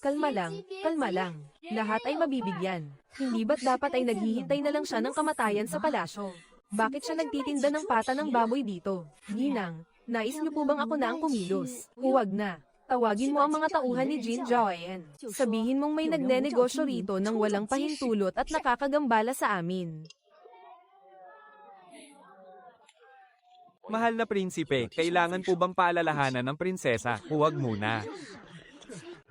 Kalma lang, kalma lang. Lahat ay mabibigyan. Hindi ba't dapat ay naghihintay na lang siya ng kamatayan sa palasyo? Bakit siya nagtitinda ng pata ng baboy dito? Ginang, nais niyo po bang ako na ang kumilos? Huwag na. Tawagin mo ang mga tauhan ni Jin Joanne. Sabihin mong may nagnenegosyo rito ng walang pahintulot at nakakagambala sa amin. Mahal na prinsipe, kailangan po bang paalalahanan ng prinsesa? Huwag muna.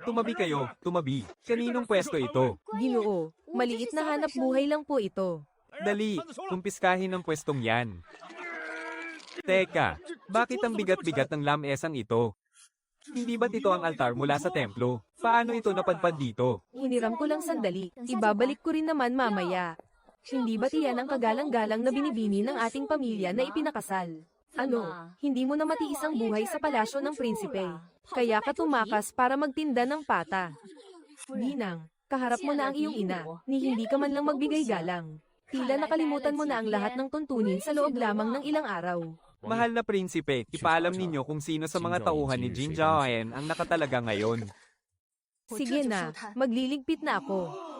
Tumabi kayo, tumabi. Kaninong pwesto ito? Ginoo, maliit na hanap buhay lang po ito. Dali, kumpiskahin ang pwestong yan. Teka, bakit ang bigat-bigat ng lamesang ito? Hindi ba't ito ang altar mula sa templo? Paano ito napadpad dito? Hiniram ko lang sandali, ibabalik ko rin naman mamaya. Hindi ba't iyan ang kagalang-galang na binibini ng ating pamilya na ipinakasal? Ano, hindi mo na matiis ang buhay sa palasyo ng prinsipe. Kaya ka tumakas para magtinda ng pata. Ginang, kaharap mo na ang iyong ina, ni hindi ka man lang magbigay galang. Tila nakalimutan mo na ang lahat ng tuntunin sa loob lamang ng ilang araw. Mahal na prinsipe, ipaalam ninyo kung sino sa mga tauhan ni Jin Joanne ang nakatalaga ngayon. Sige na, magliligpit na ako.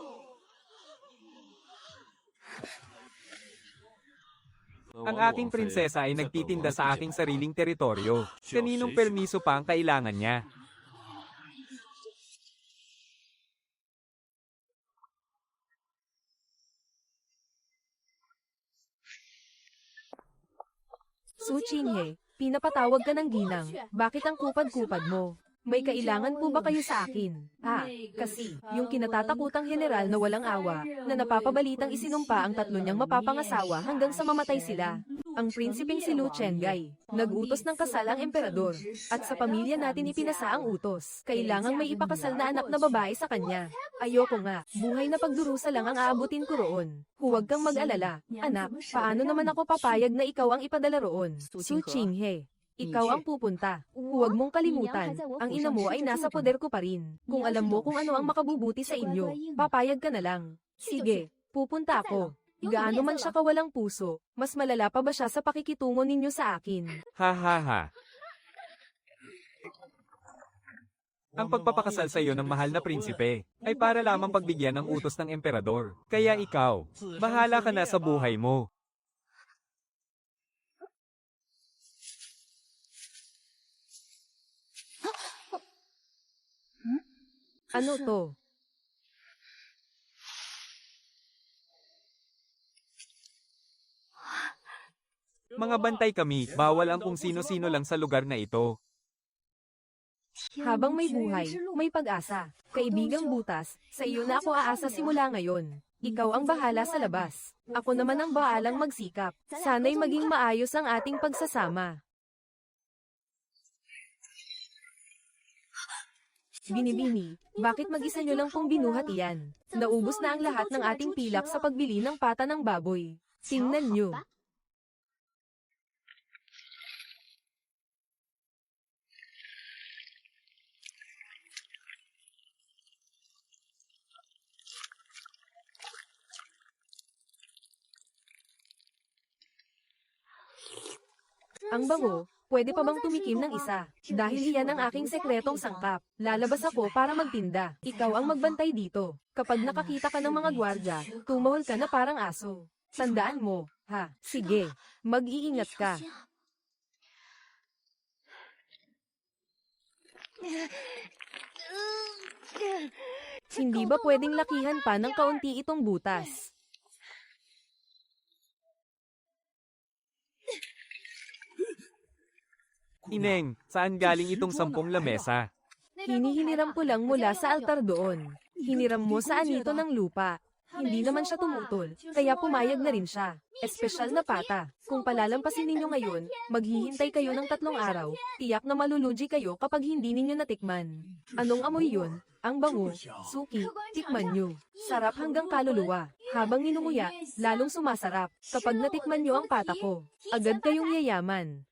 Ang aking prinsesa ay nagtitinda sa aking sariling teritoryo. Kaninong permiso pa ang kailangan niya? Su Qinghe, pinapatawag ka ng ginang. Bakit ang kupad-kupad mo? May kailangan po ba kayo sa akin? Kasi, yung kinatatakutang general na walang awa, na napapabalitang isinumpa ang tatlo niyang mapapangasawa hanggang sa mamatay sila. Ang prinsipeng si Lu Chengai, nag-utos ng kasal ang emperador, at sa pamilya natin ipinasa ang utos. Kailangang may ipakasal na anak na babae sa kanya. Ayoko nga, buhay na pagdurusa lang ang aabutin ko roon. Huwag kang mag-alala, anak, paano naman ako papayag na ikaw ang ipadala roon? Su Qinghe. Ikaw ang pupunta. Huwag mong kalimutan, ang ina mo ay nasa poder ko pa rin. Kung alam mo kung ano ang makabubuti sa inyo, papayag ka na lang. Sige, pupunta ako. Gaano man siya kawalang puso, mas malala pa ba siya sa pakikitungo ninyo sa akin? Ha ha ha. Ang pagpapakasal sa iyo ng mahal na prinsipe ay para lamang pagbigyan ng utos ng emperador. Kaya ikaw, bahala ka na sa buhay mo. Ano to? Mga bantay kami, bawal ang kung sino-sino lang sa lugar na ito. Habang may buhay, may pag-asa. Kaibigang butas, sa iyo na ako aasa simula ngayon. Ikaw ang bahala sa labas. Ako naman ang baalang magsikap. Sana'y maging maayos ang ating pagsasama. Binibini, bakit mag-isa nyo lang pong binuhat iyan? Naubos na ang lahat ng ating pilak sa pagbili ng pata ng baboy. Tingnan nyo. Ang bango, pwede pa bang tumikim ng isa? Dahil iyan ang aking sekretong sangkap. Lalabas ako para magtinda. Ikaw ang magbantay dito. Kapag nakakita ka ng mga gwardya, tumahol ka na parang aso. Tandaan mo, ha? Sige, mag-iingat ka. Hindi ba pwedeng lakihan pa ng kaunti itong butas? Ineng, saan galing itong 10 lamesa? Hinihiniram ko lang mula sa altar doon. Hiniram mo sa anito ng lupa. Hindi naman siya tumutol, kaya pumayag na rin siya. Espesyal na pata. Kung palalampasin ninyo ngayon, maghihintay kayo ng 3 araw. Tiyak na malulugi kayo kapag hindi ninyo natikman. Anong amoy yun? Ang bango, suki, tikman nyo. Sarap hanggang kaluluwa. Habang ninunguya, lalong sumasarap. Kapag natikman nyo ang pata ko, agad kayong yayaman.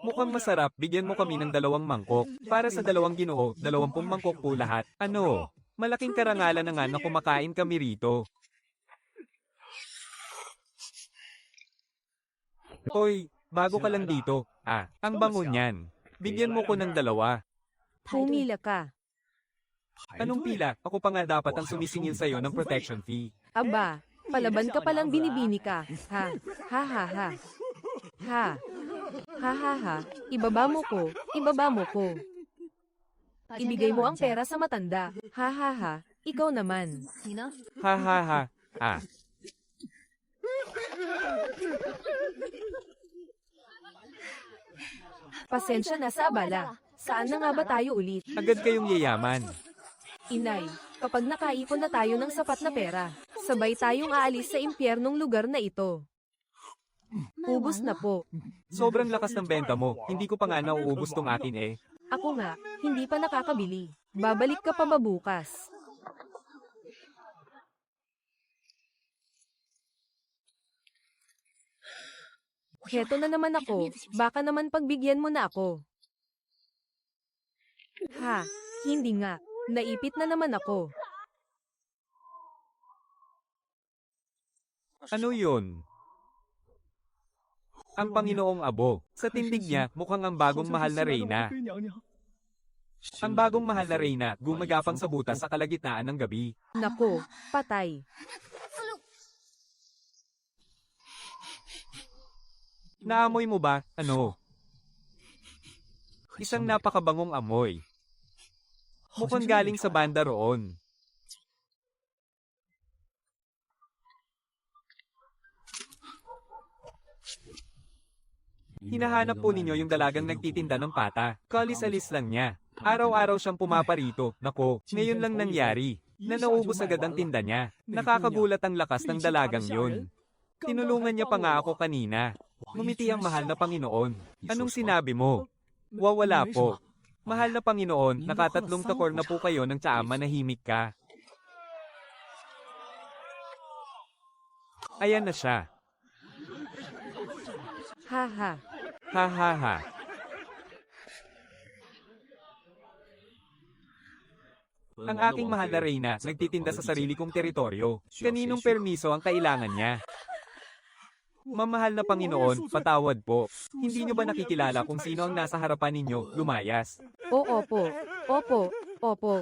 Mukhang masarap, bigyan mo kami ng 2 mangkok. Para sa 2 ginoo, 20 mangkok po lahat. Ano? Malaking karangalan na nga na kumakain kami rito. Hoy, bago ka lang dito. Ang bango niyan. Bigyan mo ko ng 2. Pumila ka. Anong pila? Ako pa nga dapat ang sumisingil sa'yo ng protection fee. Aba, palaban ka palang binibini ka. Ha, ha ha ha. Ha, ha ha ha. Ibaba mo ko, ibaba mo ko. Ibigay mo ang pera sa matanda. Ha ha ha. Ikaw naman. Ha ha ha. Ah. Pasensya na sa abala. Saan na nga ba tayo ulit? Agad kayong yayaman. Inay, kapag nakaipon na tayo ng sapat na pera, sabay tayong aalis sa impyernong lugar na ito. Ubus na po. Sobrang lakas ng benta mo. Hindi ko pa nga nauubos tong akin eh. Ako nga, hindi pa nakakabili. Babalik ka pa ba bukas? Heto na naman ako, baka naman pagbigyan mo na ako. Ha, hindi nga. Naipit na naman ako. Ano yun? Ang Panginoong Abo. Sa tindig niya, mukhang ang bagong mahal na reyna. Ang bagong mahal na reyna, gumagapang sa butas sa kalagitnaan ng gabi. Nako, patay. Naamoy mo ba? Ano? Isang napakabangong amoy. Mukhang galing sa banda roon. Hinahanap po ninyo yung dalagang nagtitinda ng pata. Kalis-alis lang niya. Araw-araw siyang pumaparito. Nako, ngayon lang nangyari. Na naubos agad ang tinda niya. Nakakagulat ang lakas ng dalagang yun. Tinulungan niya pa nga ako kanina. Ngumiti ang mahal na Panginoon. Anong sinabi mo? Wala po. Mahal na Panginoon, nakatatlong takor na po kayo ng tsaa, manahimik ka. Ayan na siya. Ha ha. Ha ha ha. Ang aking mahal na reyna, nagtitinda sa sarili kong teritoryo. Kaninong permiso ang kailangan niya? Mamahal na Panginoon, patawad po. Hindi niyo ba nakikilala kung sino ang nasa harapan ninyo, lumayas? Opo, opo, opo.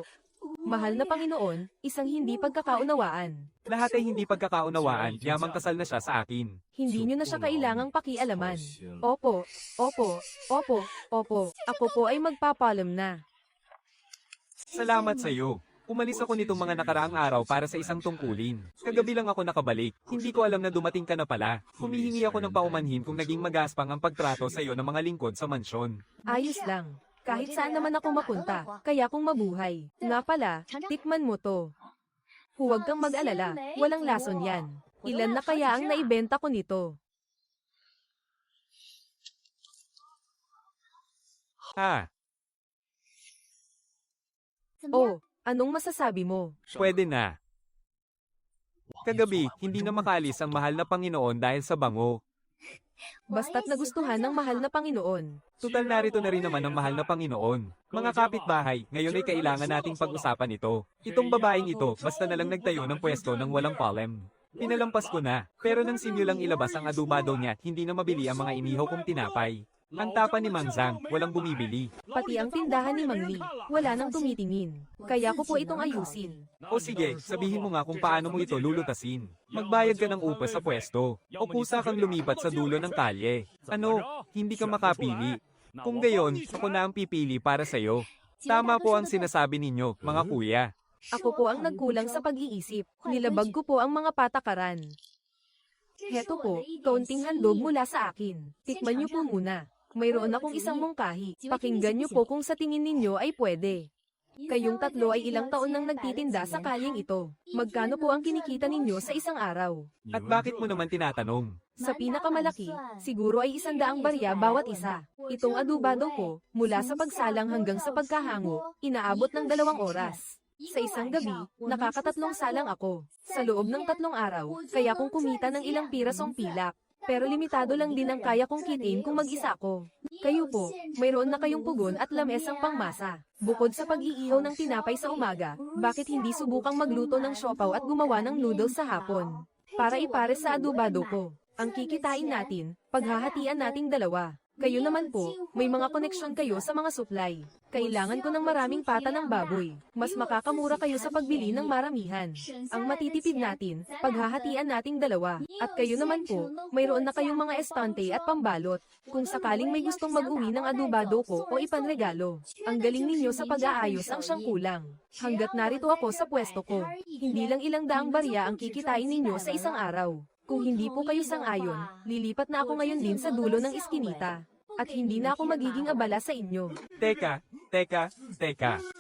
Mahal na Panginoon, isang hindi pagkakaunawaan. Lahat ay hindi pagkakaunawaan, yamang kasal na siya sa akin. Hindi nyo na siya kailangang pakialaman. Opo, opo, opo, opo. Ako po ay magpapalam na. Salamat sa iyo. Umalis ako nitong mga nakaraang araw para sa isang tungkulin. Kagabi lang ako nakabalik. Hindi ko alam na dumating ka na pala. Humihingi ako ng paumanhin kung naging magaspang ang pagtrato sa iyo ng mga lingkod sa mansyon. Ayos lang. Kahit saan naman ako mapunta, kaya kong mabuhay. Nga pala, tikman mo to. Huwag kang mag-alala, walang lason yan. Ilan na kaya ang naibenta ko nito? Ha, Oh, anong masasabi mo? pwede na. Kagabi, hindi na makalis ang mahal na Panginoon dahil sa bango. Basta't nagustuhan ng mahal na Panginoon. Tutal narito na rin naman ang mahal na Panginoon. Mga kapitbahay, ngayon ay kailangan nating pag-usapan ito. Itong babaeng ito, basta na lang nagtayo ng pwesto ng walang palem. Pinalampas ko na, pero nang sinyo lang ilabas ang adubado niya, hindi na mabili ang mga inihaw kong tinapay. Ang tapa ni Mang Zhang, walang bumibili. Pati ang tindahan ni Mang Li, wala nang tumitingin. Kaya ko po itong ayusin. O sige, sabihin mo nga kung paano mo ito lulutasin. Magbayad ka ng upa sa pwesto. O kusa kang lumipat sa dulo ng kalye. Ano, hindi ka makapili. Kung gayon, ako na ang pipili para sa'yo. Tama po ang sinasabi ninyo, mga kuya. Ako po ang nagkulang sa pag-iisip. Nilabag ko po ang mga patakaran. Heto po, kaunting handog mula sa akin. Tikman niyo po muna. Mayroon akong isang mungkahi. Pakinggan niyo po kung sa tingin ninyo ay pwede. Kayong tatlo ay ilang taon nang nagtitinda sa kalyeng ito. Magkano po ang kinikita ninyo sa isang araw? At bakit mo naman tinatanong? Sa pinakamalaki, siguro ay 100 barya bawat isa. Itong adubado ko, mula sa pagsalang hanggang sa pagkahango, inaabot ng 2 oras. Sa isang gabi, nakakatatlong salang ako. Sa loob ng 3 araw, kaya kong kumita ng ilang pirasong pilak. Pero limitado lang din ang kaya kong kitain kung mag-isa ako. Kayo po, mayroon na kayong pugon at lamesang pangmasa. Bukod sa pag-iihaw ng tinapay sa umaga, bakit hindi subukang magluto ng siopaw at gumawa ng noodles sa hapon? Para ipares sa adubado ko. Ang kikitain natin, paghahatian nating 2. Kayo naman po, may mga koneksyon kayo sa mga supply. Kailangan ko ng maraming pata ng baboy. Mas makakamura kayo sa pagbili ng maramihan. Ang matitipid natin, paghahatian nating dalawa. At kayo naman po, mayroon na kayong mga estante at pambalot. Kung sakaling may gustong mag-uwi ng adubado ko o ipanregalo. Ang galing ninyo sa pag-aayos ang siyang kulang. Hanggat narito ako sa pwesto ko, hindi lang ilang daang barya ang kikitain ninyo sa isang araw. Kung hindi po kayo sang-ayon, lilipat na ako ngayon din sa dulo ng iskinita. At hindi na ako magiging abala sa inyo. Teka.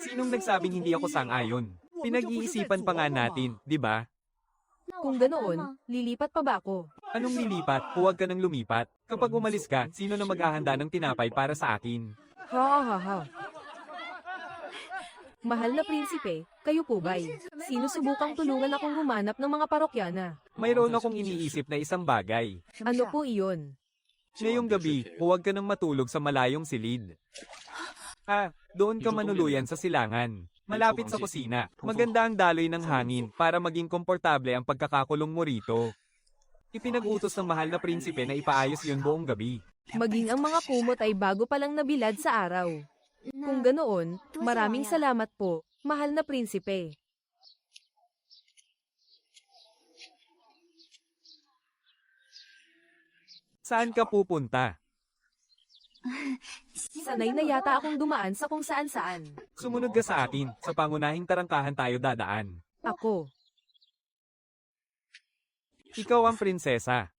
Sinong nagsabing hindi ako sang-ayon? Pinag-iisipan pa nga natin, di ba? Kung ganoon, lilipat pa ba ako? Anong lilipat? Huwag ka nang lumipat. Kapag umalis ka, sino na maghahanda ng tinapay para sa akin? Ha. Mahal na prinsipe, kayo po ba'y sinusubukang tulungan akong humanap ng mga parokyana? Mayroon akong iniisip na isang bagay. Ano po iyon? Ngayong gabi, huwag ka nang matulog sa malayong silid. Doon ka manuluyan sa silangan. Malapit sa kusina. Maganda ang daloy ng hangin para maging komportable ang pagkakakulong mo rito. Ipinag-utos ng mahal na prinsipe na ipaayos yun buong gabi. Maging ang mga kumot ay bago pa lang nabilad sa araw. Kung ganoon, maraming salamat po, mahal na prinsipe. Saan ka pupunta? Sanay na yata akong dumaan sa kung saan-saan. Sumunod ka sa akin. Sa pangunahing tarangkahan tayo dadaan. Ako, Ikaw ang prinsesa.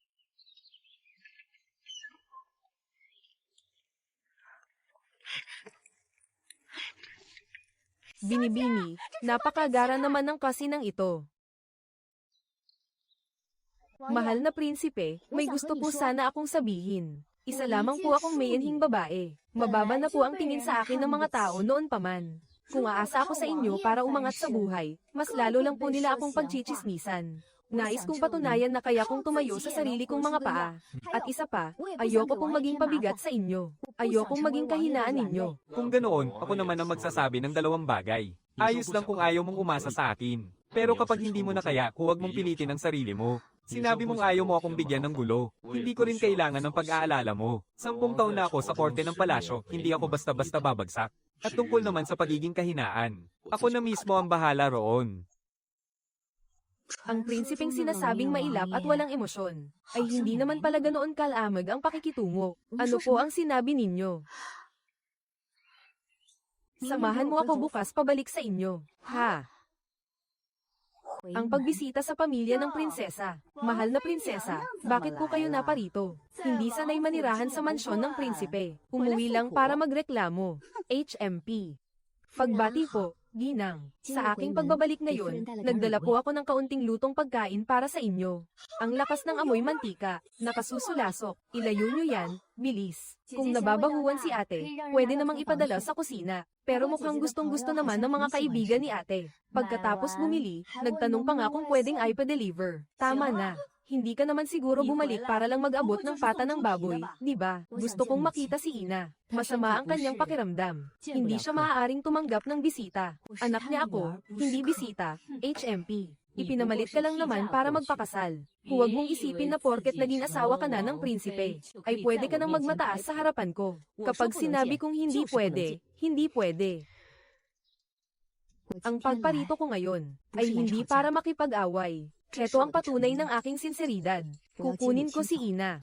Binibini, napakagara naman ng kasinang ito. Mahal na prinsipe, may gusto po sana akong sabihin. Isa lamang po akong mayinhing babae. Mababa na po ang tingin sa akin ng mga tao noon pa man. Kung aasa ako sa inyo para umangat sa buhay, mas lalo lang po nila akong pagchichismisan. Nais kong patunayan na kaya kong tumayo sa sarili kong mga paa. At isa pa, ayoko pong maging pabigat sa inyo. Ayokong maging kahinaan ninyo. Kung ganoon, ako naman ang magsasabi ng dalawang bagay. Ayos lang kung ayaw mong umasa sa akin. Pero kapag hindi mo na kaya, huwag mong pilitin ang sarili mo. Sinabi mong ayaw mo akong bigyan ng gulo. Hindi ko rin kailangan ng pag-aalala mo. 10 taon na ako sa korte ng palasyo, hindi ako basta-basta babagsak. At tungkol naman sa pagiging kahinaan, ako na mismo ang bahala roon. Ang prinsipeng sinasabing mailap at walang emosyon, ay hindi naman pala ganoon kalamag ang pakikitungo. Ano po ang sinabi ninyo? Samahan mo ako bukas pabalik sa inyo. Ha? Ang pagbisita sa pamilya ng prinsesa. Mahal na prinsesa, bakit po kayo naparito? Hindi sanay manirahan sa mansyon ng prinsipe. Umuwi lang para magreklamo. HMP. Pagbati po, Ginang. Sa aking pagbabalik ngayon, nagdala po ako ng kaunting lutong pagkain para sa inyo. Ang lakas ng amoy mantika, nakasusulasok. Ilayo nyo yan, bilis. Kung nababahuan si ate, pwede namang ipadala sa kusina. Pero mukhang gustong-gusto naman ng mga kaibigan ni ate. Pagkatapos bumili, nagtanong pa nga kung pwedeng ipa-deliver. Tama na. Hindi ka naman siguro bumalik para lang mag-abot ng pata ng baboy, di ba? Gusto kong makita si Ina. Masama ang kanyang pakiramdam. Hindi siya maaaring tumanggap ng bisita. Anak niya ako, hindi bisita. HMP. Ipinamalit ka lang naman para magpakasal. Huwag mong isipin na porket naging asawa ka na ng prinsipe, ay pwede ka nang magmataas sa harapan ko. Kapag sinabi kong hindi pwede, hindi pwede. Ang pagparito ko ngayon, ay hindi para makipag-away. Ito ang patunay ng aking sinseridad. Kukunin ko si Ina.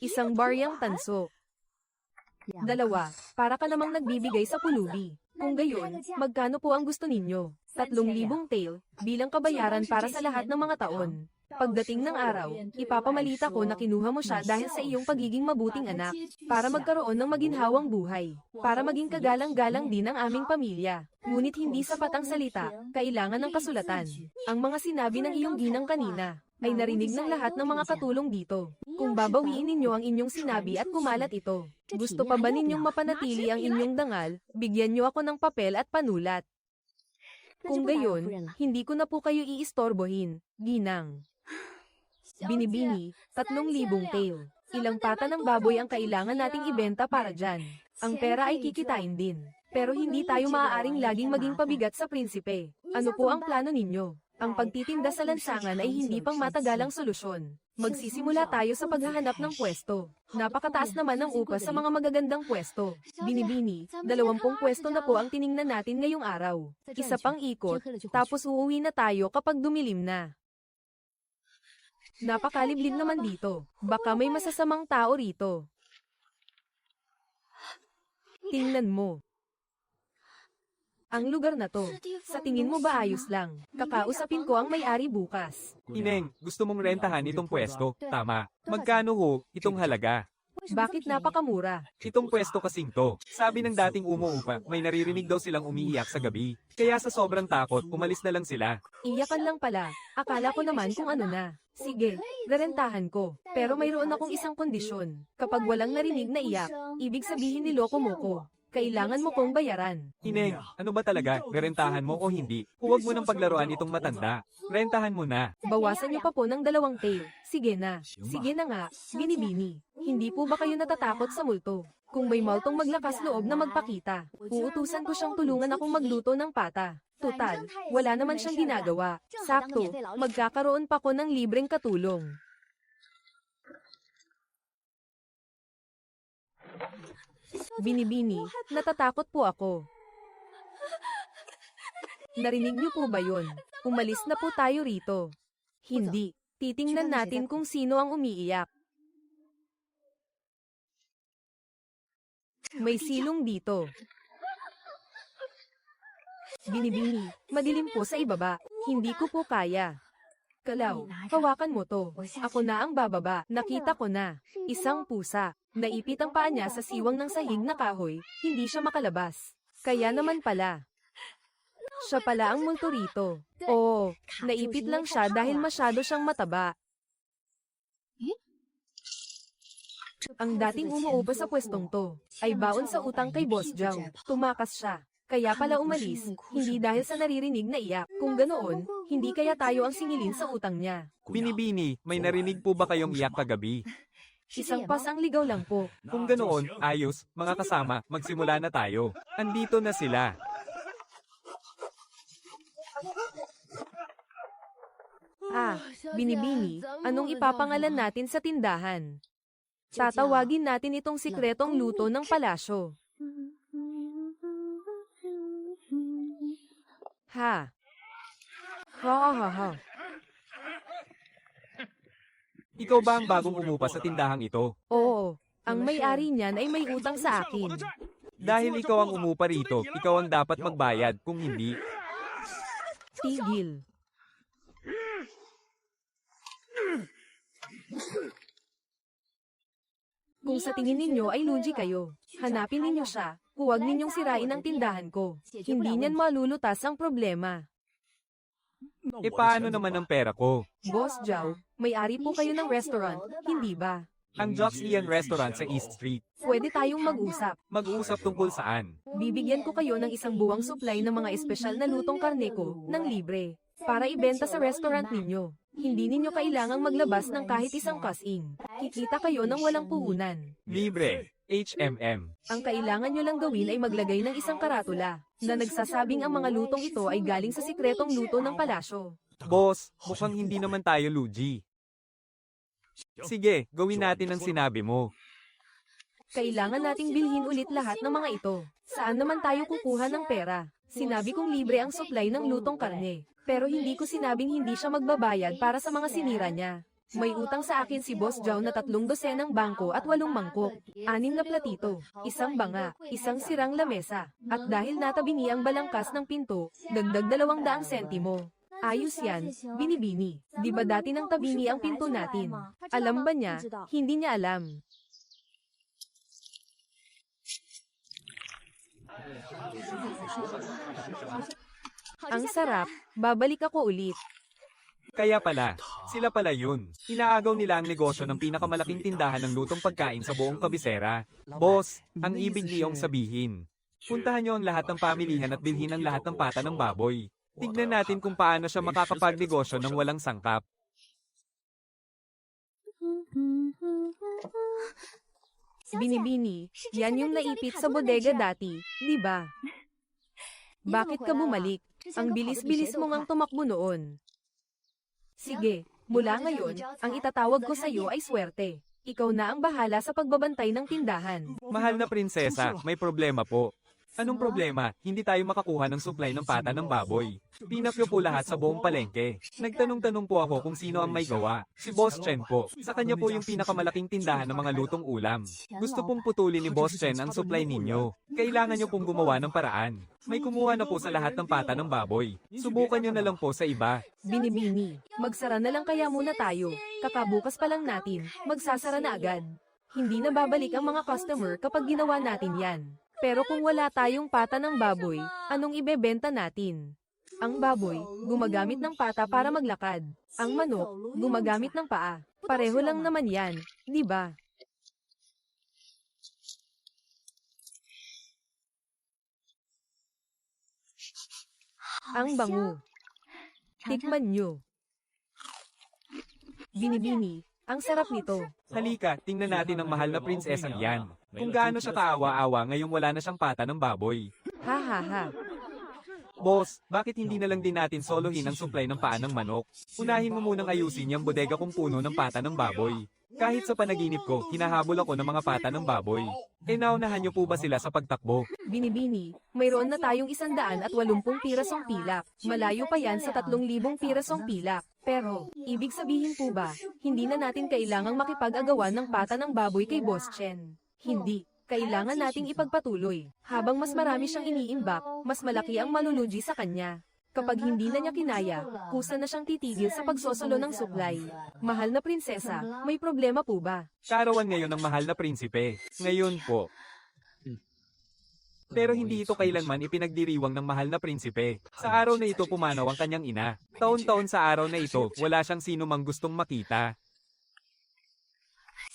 Isang baryang tanso. 2, para ka namang nagbibigay sa pulubi. Kung gayon, magkano po ang gusto ninyo? 3,000 tael, bilang kabayaran para sa lahat ng mga taon. Pagdating ng araw, ipapamalita ko na kinuha mo siya dahil sa iyong pagiging mabuting anak, para magkaroon ng maginhawang buhay, para maging kagalang-galang din ang aming pamilya. Ngunit hindi sapat ang salita, kailangan ng kasulatan. Ang mga sinabi ng iyong ginang kanina, ay narinig ng lahat ng mga katulong dito. Kung babawiin ninyo ang inyong sinabi at kumalat ito, gusto pa ba ninyong mapanatili ang inyong dangal, bigyan niyo ako ng papel at panulat. Kung gayon, hindi ko na po kayo iistorbohin, ginang. Binibini, 3,000 tael. Ilang pata ng baboy ang kailangan nating ibenta para dyan. Ang pera ay kikitain din. Pero hindi tayo maaaring laging maging pabigat sa prinsipe. Ano po ang plano ninyo? Ang pagtitinda sa lansangan ay hindi pang matagalang solusyon. Magsisimula tayo sa paghahanap ng pwesto. Napakataas naman ng upa sa mga magagandang pwesto. Binibini, 20 pwesto na po ang tiningnan natin ngayong araw. Isa pang ikot, tapos uuwi na tayo kapag dumilim na. Napakaliblib naman dito. Baka may masasamang tao rito. Tingnan mo. Ang lugar na to, sa tingin mo ba ayos lang? Kakausapin ko ang may-ari bukas. Ineng, gusto mong rentahan itong pwesto. Tama. Magkano ho itong halaga? Bakit napakamura? Itong pwesto kasing to. Sabi ng dating umuupa, may naririnig daw silang umiiyak sa gabi. Kaya sa sobrang takot, umalis na lang sila. Iyakan lang pala. Akala ko naman kung ano na. Sige, rerentahan ko. Pero mayroon akong isang kondisyon. Kapag walang narinig na iyak, ibig sabihin niloko mo ko. Kailangan mo kong bayaran. Ineng, ano ba talaga? Rerentahan mo o hindi? Huwag mo nang paglaruan itong matanda. Rentahan mo na. Bawasan niyo pa po ng 2 tail. Sige na. Sige na nga. Binibini. Hindi po ba kayo natatakot sa multo? Kung may multong maglakas loob na magpakita, uutusan ko siyang tulungan akong magluto ng pata. Tutal, wala naman siyang ginagawa. Sakto, magkakaroon pa ko ng libreng katulong. Binibini, natatakot po ako. Narinig niyo po ba yun? Umalis na po tayo rito. Hindi. Titingnan natin kung sino ang umiiyak. May silong dito. Binibini, madilim po sa ibaba. Hindi ko po kaya. Kalaw, hawakan mo to. Ako na ang bababa. Nakita ko na. Isang pusa. Naipit ang paa niya sa siwang ng sahig na kahoy. Hindi siya makalabas. Kaya naman pala. Siya pala ang multo rito. Oo, naipit lang siya dahil masyado siyang mataba. Ang dating umuupa sa pwestong to, ay baon sa utang kay Boss Jow. Tumakas siya. Kaya pala umalis, hindi dahil sa naririnig na iyak. Kung ganoon, hindi kaya tayo ang singilin sa utang niya. Binibini, may narinig po ba kayong iyak kagabi? Isang pasang ligaw lang po. Kung ganoon, ayos, mga kasama, magsimula na tayo. Andito na sila. Binibini, anong ipapangalan natin sa tindahan? Tatawagin natin itong sikretong luto ng palasyo. Ha. Ha. Ikaw ba ang bagong umupa sa tindahang ito? Oo, ang may-ari niyan ay may utang sa akin. Dahil ikaw ang umupa rito, ikaw ang dapat magbayad, kung hindi. Tigil. Kung sa tingin ninyo ay lugi kayo, hanapin ninyo siya. Huwag ninyong sirain ang tindahan ko. Hindi niyan malulutas ang problema. E paano naman ang pera ko? Boss Jow, may-ari po kayo ng restaurant, hindi ba? Ang Jocks Ian Restaurant sa East Street. Pwede tayong mag-usap. Mag-uusap tungkol saan? Bibigyan ko kayo ng isang buwang supply ng mga espesyal na lutong karne ko, ng libre, para ibenta sa restaurant ninyo. Hindi ninyo kailangang maglabas ng kahit isang kasing. Kikita kayo ng walang puhunan. Libre. HMM. Ang kailangan nyo lang gawin ay maglagay ng isang karatula, na nagsasabing ang mga lutong ito ay galing sa sikretong luto ng palasyo. Boss, mukhang hindi naman tayo lugi. Sige, gawin natin ang sinabi mo. Kailangan nating bilhin ulit lahat ng mga ito. Saan naman tayo kukuha ng pera? Sinabi kong libre ang supply ng lutong karne. Pero hindi ko sinabing hindi siya magbabayad para sa mga sinira niya. May utang sa akin si Boss Jow na 3 dosenang bangko at 8 mangkok, 6 na platito, isang banga, isang sirang lamesa, at dahil natabingi ang balangkas ng pinto, dagdag 200 sentimo. Ayos yan, binibini. Di ba dati nang tabingi ang pinto natin? Alam ba niya? Hindi niya alam. Ang sarap, babalik ako ulit. Kaya pala, sila pala yun. Inaagaw nila ang negosyo ng pinakamalaking tindahan ng lutong pagkain sa buong Kabisera. Boss, ang ibig niyong sabihin. Puntahan niyo ang lahat ng pamilihan at bilhin ang lahat ng pata ng baboy. Tignan natin kung paano siya makakapagnegosyo ng walang sangkap. Binibini, yan yung naipit sa bodega dati, di ba? Bakit ka bumalik? Ang bilis-bilis mo ngang tumakbo noon. Sige, mula ngayon, ang itatawag ko sa iyo ay swerte. Ikaw na ang bahala sa pagbabantay ng tindahan. Mahal na prinsesa, may problema po. Anong problema? Hindi tayo makakuha ng supply ng pata ng baboy. Pinakyo po lahat sa buong palengke. Nagtanong-tanong po ako kung sino ang may gawa. Si Boss Chen po. Sa kanya po yung pinakamalaking tindahan ng mga lutong ulam. Gusto pong putulin ni Boss Chen ang supply ninyo. Kailangan nyo pong gumawa ng paraan. May kumuha na po sa lahat ng pata ng baboy. Subukan nyo na lang po sa iba. Binibini, magsara na lang kaya muna tayo. Kakabukas pa lang natin, magsasara na agad. Hindi na babalik ang mga customer kapag ginawa natin yan. Pero kung wala tayong pata ng baboy, anong ibebenta natin? Ang baboy, gumagamit ng pata para maglakad. Ang manok, gumagamit ng paa. Pareho lang naman yan, di ba? Ang bango. Tikman nyo. Binibini, ang sarap nito. Halika, tingnan natin ang mahal na prinsesang yan. Kung gaano siya kaawa-awa ngayong wala na siyang pata ng baboy. Ha ha ha. Boss, bakit hindi na lang din natin solohin ang supply ng paa ng manok? Unahin mo munang ayusin yung bodega kung puno ng pata ng baboy. Kahit sa panaginip ko, hinahabol ako ng mga pata ng baboy. Naunahan niyo po ba sila sa pagtakbo? Binibini, mayroon na tayong 180 pirasong pilak. Malayo pa yan sa 3,000 pirasong pilak. Pero, ibig sabihin po ba, hindi na natin kailangang makipag-agawan ng pata ng baboy kay Boss Chen? Hindi. Kailangan nating ipagpatuloy. Habang mas marami siyang iniimbak, mas malaki ang malulugi sa kanya. Kapag hindi na niya kinaya, kusa na siyang titigil sa pagsosolo ng supply. Mahal na prinsesa, may problema po ba? Kaarawan ngayon ng mahal na prinsipe. Ngayon po. Pero hindi ito kailanman ipinagdiriwang ng mahal na prinsipe. Sa araw na ito pumanaw ang kanyang ina. Taon-taon sa araw na ito, wala siyang sino mang gustong makita.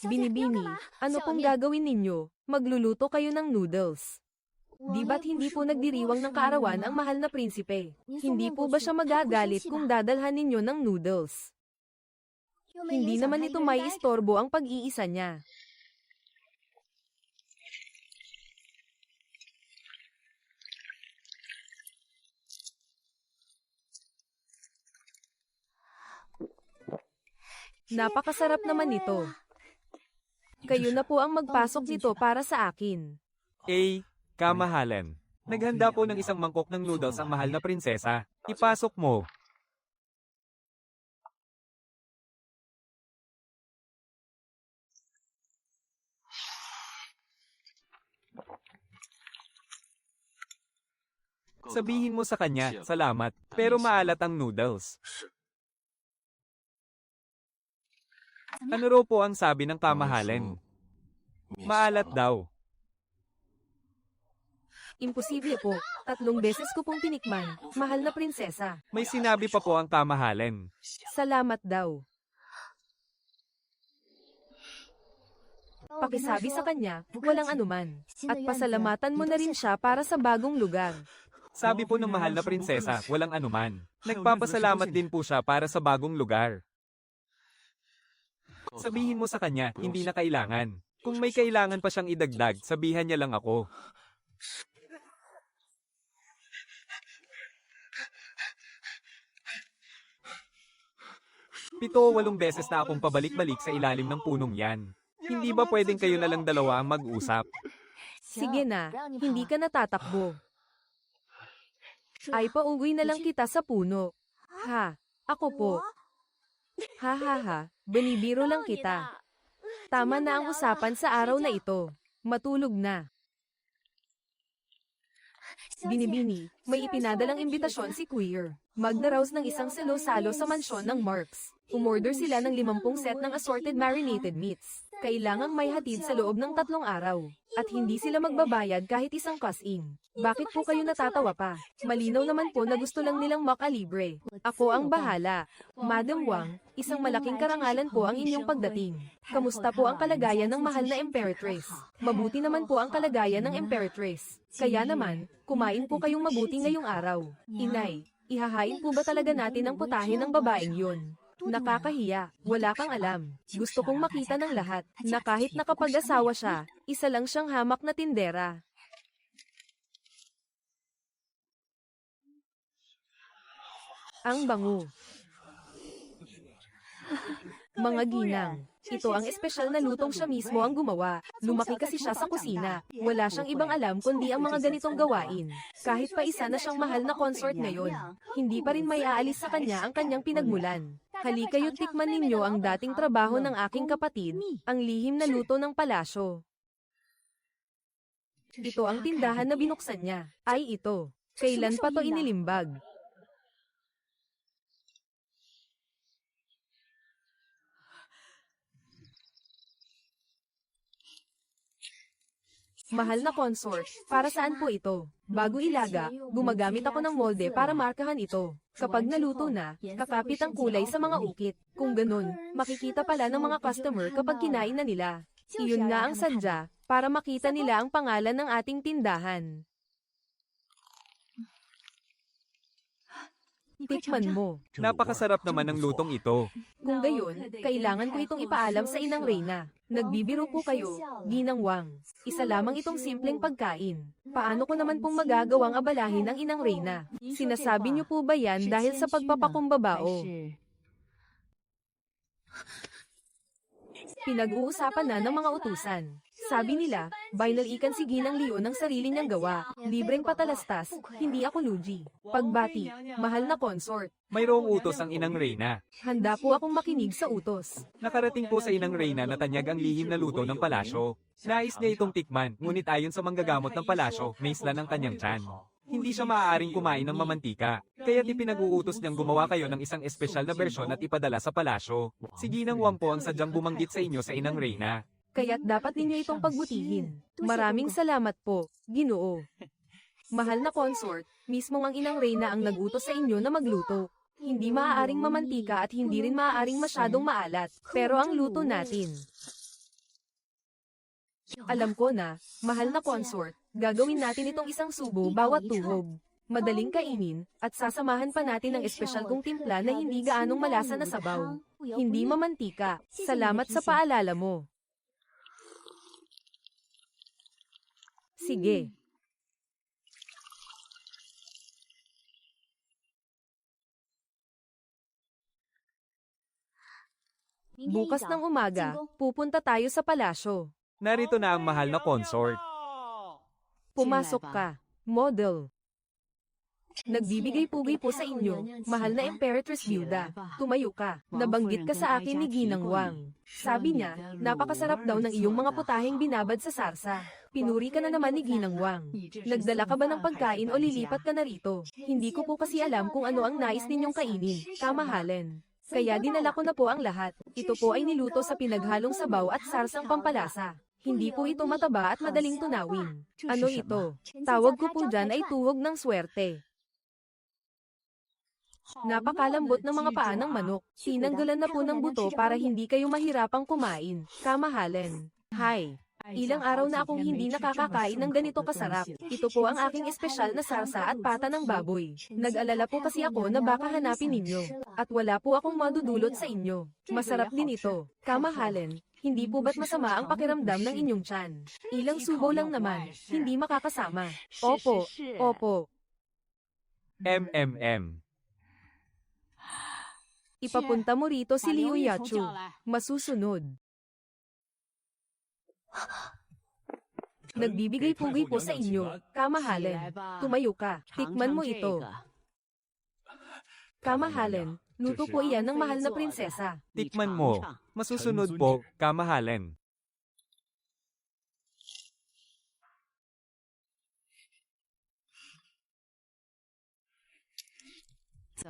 Binibini, ano pong gagawin ninyo? Magluluto kayo ng noodles. Di ba't hindi po nagdiriwang ng kaarawan ang mahal na prinsipe? Hindi po ba siya magagalit kung dadalhan ninyo ng noodles? Hindi naman ito may istorbo ang pag-iisa niya. Napakasarap naman ito. Kayo na po ang magpasok nito para sa akin. Kamahalan. Naghanda po ng isang mangkok ng noodles ang mahal na prinsesa. Ipasok mo. Sabihin mo sa kanya, salamat, pero maalat ang noodles. Ano raw po ang sabi ng kamahalan? Maalat daw. Imposible po. 3 beses ko pong tinikman, mahal na prinsesa. May sinabi pa po ang kamahalan. Salamat daw. Pakisabi sa kanya, walang anuman. At pasalamatan mo na rin siya para sa bagong lugar. Sabi po ng mahal na prinsesa, walang anuman. Nagpapasalamat din po siya para sa bagong lugar. Sabihin mo sa kanya, hindi na kailangan. Kung may kailangan pa siyang idagdag, sabihan niya lang ako. Pito o 8 beses na akong pabalik-balik sa ilalim ng punong yan. Hindi ba pwedeng kayo na lang dalawa ang mag-usap? Sige na, hindi ka natatakbo. Ay pauwi na lang kita sa puno. Ha, ako po. Ha ha ha, binibiro lang kita. Tama na ang usapan sa araw na ito. Matulog na. Binibini, may ipinadalang imbitasyon si Queer. Magdaraos ng isang salo-salo sa mansyon ng Marks. Umorder sila ng 50 set ng assorted marinated meats. Kailangang may hatid sa loob ng 3 araw. At hindi sila magbabayad kahit isang kas-in. Bakit po kayo natatawa pa? Malinaw naman po na gusto lang nilang makalibre. Ako ang bahala. Madam Wang, isang malaking karangalan po ang inyong pagdating. Kamusta po ang kalagayan ng mahal na Imperatrice? Mabuti naman po ang kalagayan ng Imperatrice. Kaya naman, kumain po kayong mabuti ngayong araw. Inay, ihahain po ba talaga natin ang putahe ng babaeng yun? Nakakahiya, wala kang alam. Gusto kong makita ng lahat, na kahit nakapag-asawa siya, isa lang siyang hamak na tindera. Ang bango. Mga ginang. Ito ang espesyal na lutong siya mismo ang gumawa. Lumaki kasi siya sa kusina. Wala siyang ibang alam kundi ang mga ganitong gawain. Kahit pa isa na siyang mahal na consort ngayon, hindi pa rin may aalis sa kanya ang kanyang pinagmulan. Halikayo't tikman ninyo ang dating trabaho ng aking kapatid, ang lihim na luto ng palasyo. Ito ang tindahan na binuksan niya. Ay ito. Kailan pa to inilimbag? Mahal na consort, para saan po ito? Bago ilaga, gumagamit ako ng molde para markahan ito. Kapag naluto na, kakapit ang kulay sa mga ukit. Kung ganun, makikita pala ng mga customer kapag kinain na nila. Iyon nga ang sadya, para makita nila ang pangalan ng ating tindahan. Tikman mo. Napakasarap naman ng lutong ito. Kung gayon, kailangan ko itong ipaalam sa Inang Reyna. Nagbibiro po kayo, Ginang Wang. Isa lamang itong simpleng pagkain. Paano ko naman pong magagawang abalahin ang Inang Reyna? Sinasabi niyo po ba yan dahil sa pagpapakumbabao? Pinag-uusapan na ng mga utusan. Sabi nila, binalikan si Ginang Leon ng sarili niyang gawa. Libreng patalastas, hindi ako lugi. Pagbati, mahal na consort. Mayroong utos ang Inang Reyna. Handa po akong makinig sa utos. Nakarating po sa Inang Reyna na tanyag ang lihim na luto ng palasyo. Nais niya itong tikman, ngunit ayon sa manggagamot ng palasyo, may isla ng kanyang tiyan. Hindi siya maaaring kumain ng mamantika, kaya ipinag-uutos niyang gumawa kayo ng isang espesyal na bersyon at ipadala sa palasyo. Si Ginang Wang po ang sadyang bumanggit sa inyo sa Inang Reyna. Kaya't dapat ninyo itong pagbutihin. Maraming salamat po, Ginoo. Mahal na consort, mismong ang Inang Reyna ang nag-utos sa inyo na magluto. Hindi maaaring mamantika at hindi rin maaaring masyadong maalat, pero ang luto natin. Alam ko na, mahal na consort, gagawin natin itong isang subo bawat tuhog. Madaling kainin, at sasamahan pa natin ng espesyal kong timpla na hindi gaanong malasa na sabaw. Hindi mamantika. Salamat sa paalala mo. Sige. Bukas ng umaga, pupunta tayo sa palasyo. Narito na ang mahal na consort. Pumasok ka, model. Nagbibigay-pugay po sa inyo, mahal na Imperatress Byuda. Tumayo ka, nabanggit ka sa akin ni Ginang Wang. Sabi niya, napakasarap daw ng iyong mga putaheng binabad sa sarsa. Pinuri ka na naman ni Ginang Wang. Nagdala ka ba ng pagkain o lilipat ka na rito? Hindi ko po kasi alam kung ano ang nais ninyong kainin, kamahalan. Kaya dinala ko na po ang lahat. Ito po ay niluto sa pinaghalong sabaw at sarsang pampalasa. Hindi po ito mataba at madaling tunawin. Ano ito? Tawag ko po dyan ay tuhog ng swerte. Napakalambot ng mga paa ng manok. Tinanggalan na po ng buto para hindi kayo mahirapang kumain. Kamahalan. Hi. Ilang araw na akong hindi nakakakain ng ganito kasarap. Ito po ang aking espesyal na sarsa at pata ng baboy. Nag-alala po kasi ako na baka hanapin ninyo. At wala po akong madudulot sa inyo. Masarap din ito. Kamahalan. Hindi po ba't masama ang pakiramdam ng inyong tiyan? Ilang subo lang naman, hindi makakasama. Opo, opo. Ipapunta mo rito si Liu Yachu. Masusunod. Nagbibigay-pugay po sa inyo, kamahalan. Tumayo ka, tikman mo ito. Kamahalan, luto po iyan ng mahal na prinsesa. Tikman mo. Masusunod po, kamahalan.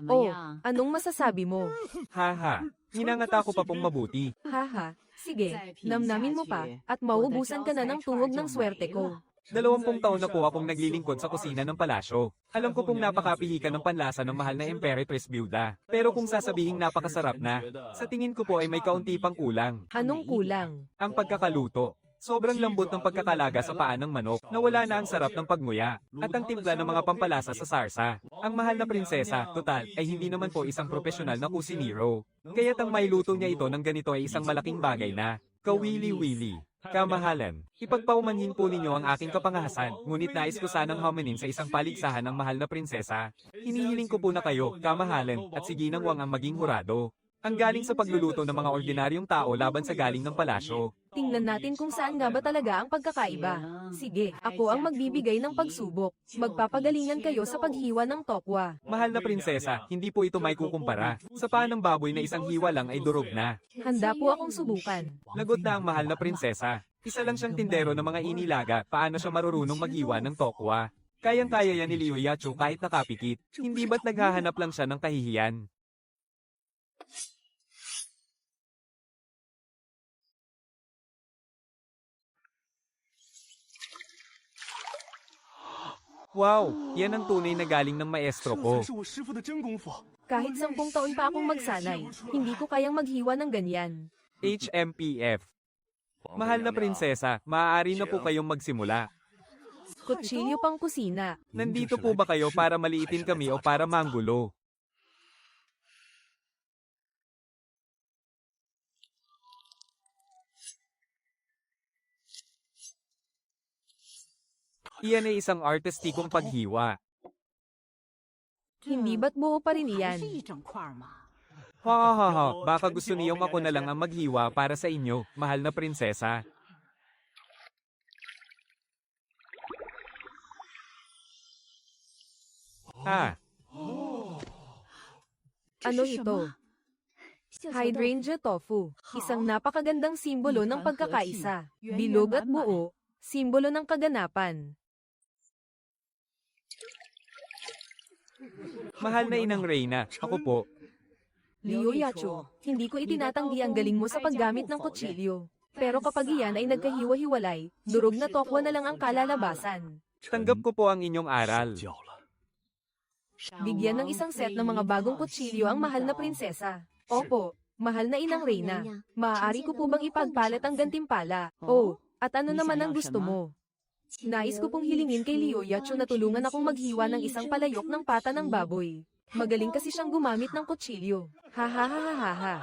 Oh, anong masasabi mo? Haha, hinangata ko pa pong mabuti. Haha, sige, namnamin mo pa, at mauubusan ka na ng tuhog ng swerte ko. 20 taon na po akong naglilingkod sa kusina ng palasyo. Alam ko pong napakapilikan ng panlasa ng mahal na Imperatress Byuda. Pero kung sasabihing napakasarap na, sa tingin ko po ay may kaunti pang kulang. Anong kulang? Ang pagkakaluto. Sobrang lambot ng pagkakalaga sa paa ng manok, nawala na ang sarap ng pagmuya, at ang timpla ng mga pampalasa sa sarsa. Ang mahal na prinsesa, total, ay hindi naman po isang profesional na kusinero. Kaya't ang mailuto niya ito ng ganito ay isang malaking bagay na, kawili-wili. Kamahalan, ipagpaumanhin po ninyo ang aking kapangahasan, ngunit nais ko sanang hamanin sa isang paligsahan ng mahal na prinsesa. Hinihiling ko po na kayo, kamahalan, at si Ginang Wang ang maging hurado. Ang galing sa pagluluto ng mga ordinaryong tao laban sa galing ng palasyo. Tingnan natin kung saan nga ba talaga ang pagkakaiba. Sige, ako ang magbibigay ng pagsubok. Magpapagalingan kayo sa paghiwa ng tokwa. Mahal na prinsesa, hindi po ito may kukumpara. Sa paa ng baboy na isang hiwa lang ay durog na. Handa po akong subukan. Lagot na ang mahal na prinsesa. Isa lang siyang tindero ng mga inilaga, paano siya marurunong maghiwa ng tokwa. Kayang-kaya yan ni Liu Yachu kahit nakapikit. Hindi ba't naghahanap lang siya ng kahihiyan? Wow, yan ang tunay na galing ng maestro 这 ko. 才是我师傅的真功夫。 Kahit 10 taon pa akong magsanay, hindi ko kayang maghiwa ng ganyan. HMPF. Mahal na prinsesa, maaari na po kayong magsimula. Kutsilyo pang kusina. Nandito po ba kayo para maliitin kami o para manggulo? Iyan ay isang artistikong paghiwa. Hindi ba't buo pa rin 还 iyan? 是一整块儿嘛。 Ha ha ha ha, baka gusto niyong ako na lang ang maghiwa para sa inyo, mahal na prinsesa. Ah, Ano ito? Hydrangea tofu. Isang napakagandang simbolo ng pagkakaisa. Bilog at buo, simbolo ng kaganapan. mahal na inang Reyna, ako po. Liu Yachu, hindi ko itinatanggi ang galing mo sa paggamit ng kutsilyo. Pero kapag iyan ay nagkahiwa-hiwalay, durog na tokwa na lang ang kalalabasan. Tanggap ko po ang inyong aral. 教了， Bigyan ng isang set ng mga bagong kutsilyo ang mahal na prinsesa. Opo, mahal na inang Reyna. Maaari ko po bang ipagpalat ang gantimpala? Oh, at ano naman ang gusto mo? Nais ko pong hilingin kay Liu Yachu na tulungan akong maghiwa ng isang palayok ng pata ng baboy. Magaling kasi siyang gumamit ng kutsilyo. Ha ha ha ha ha ha.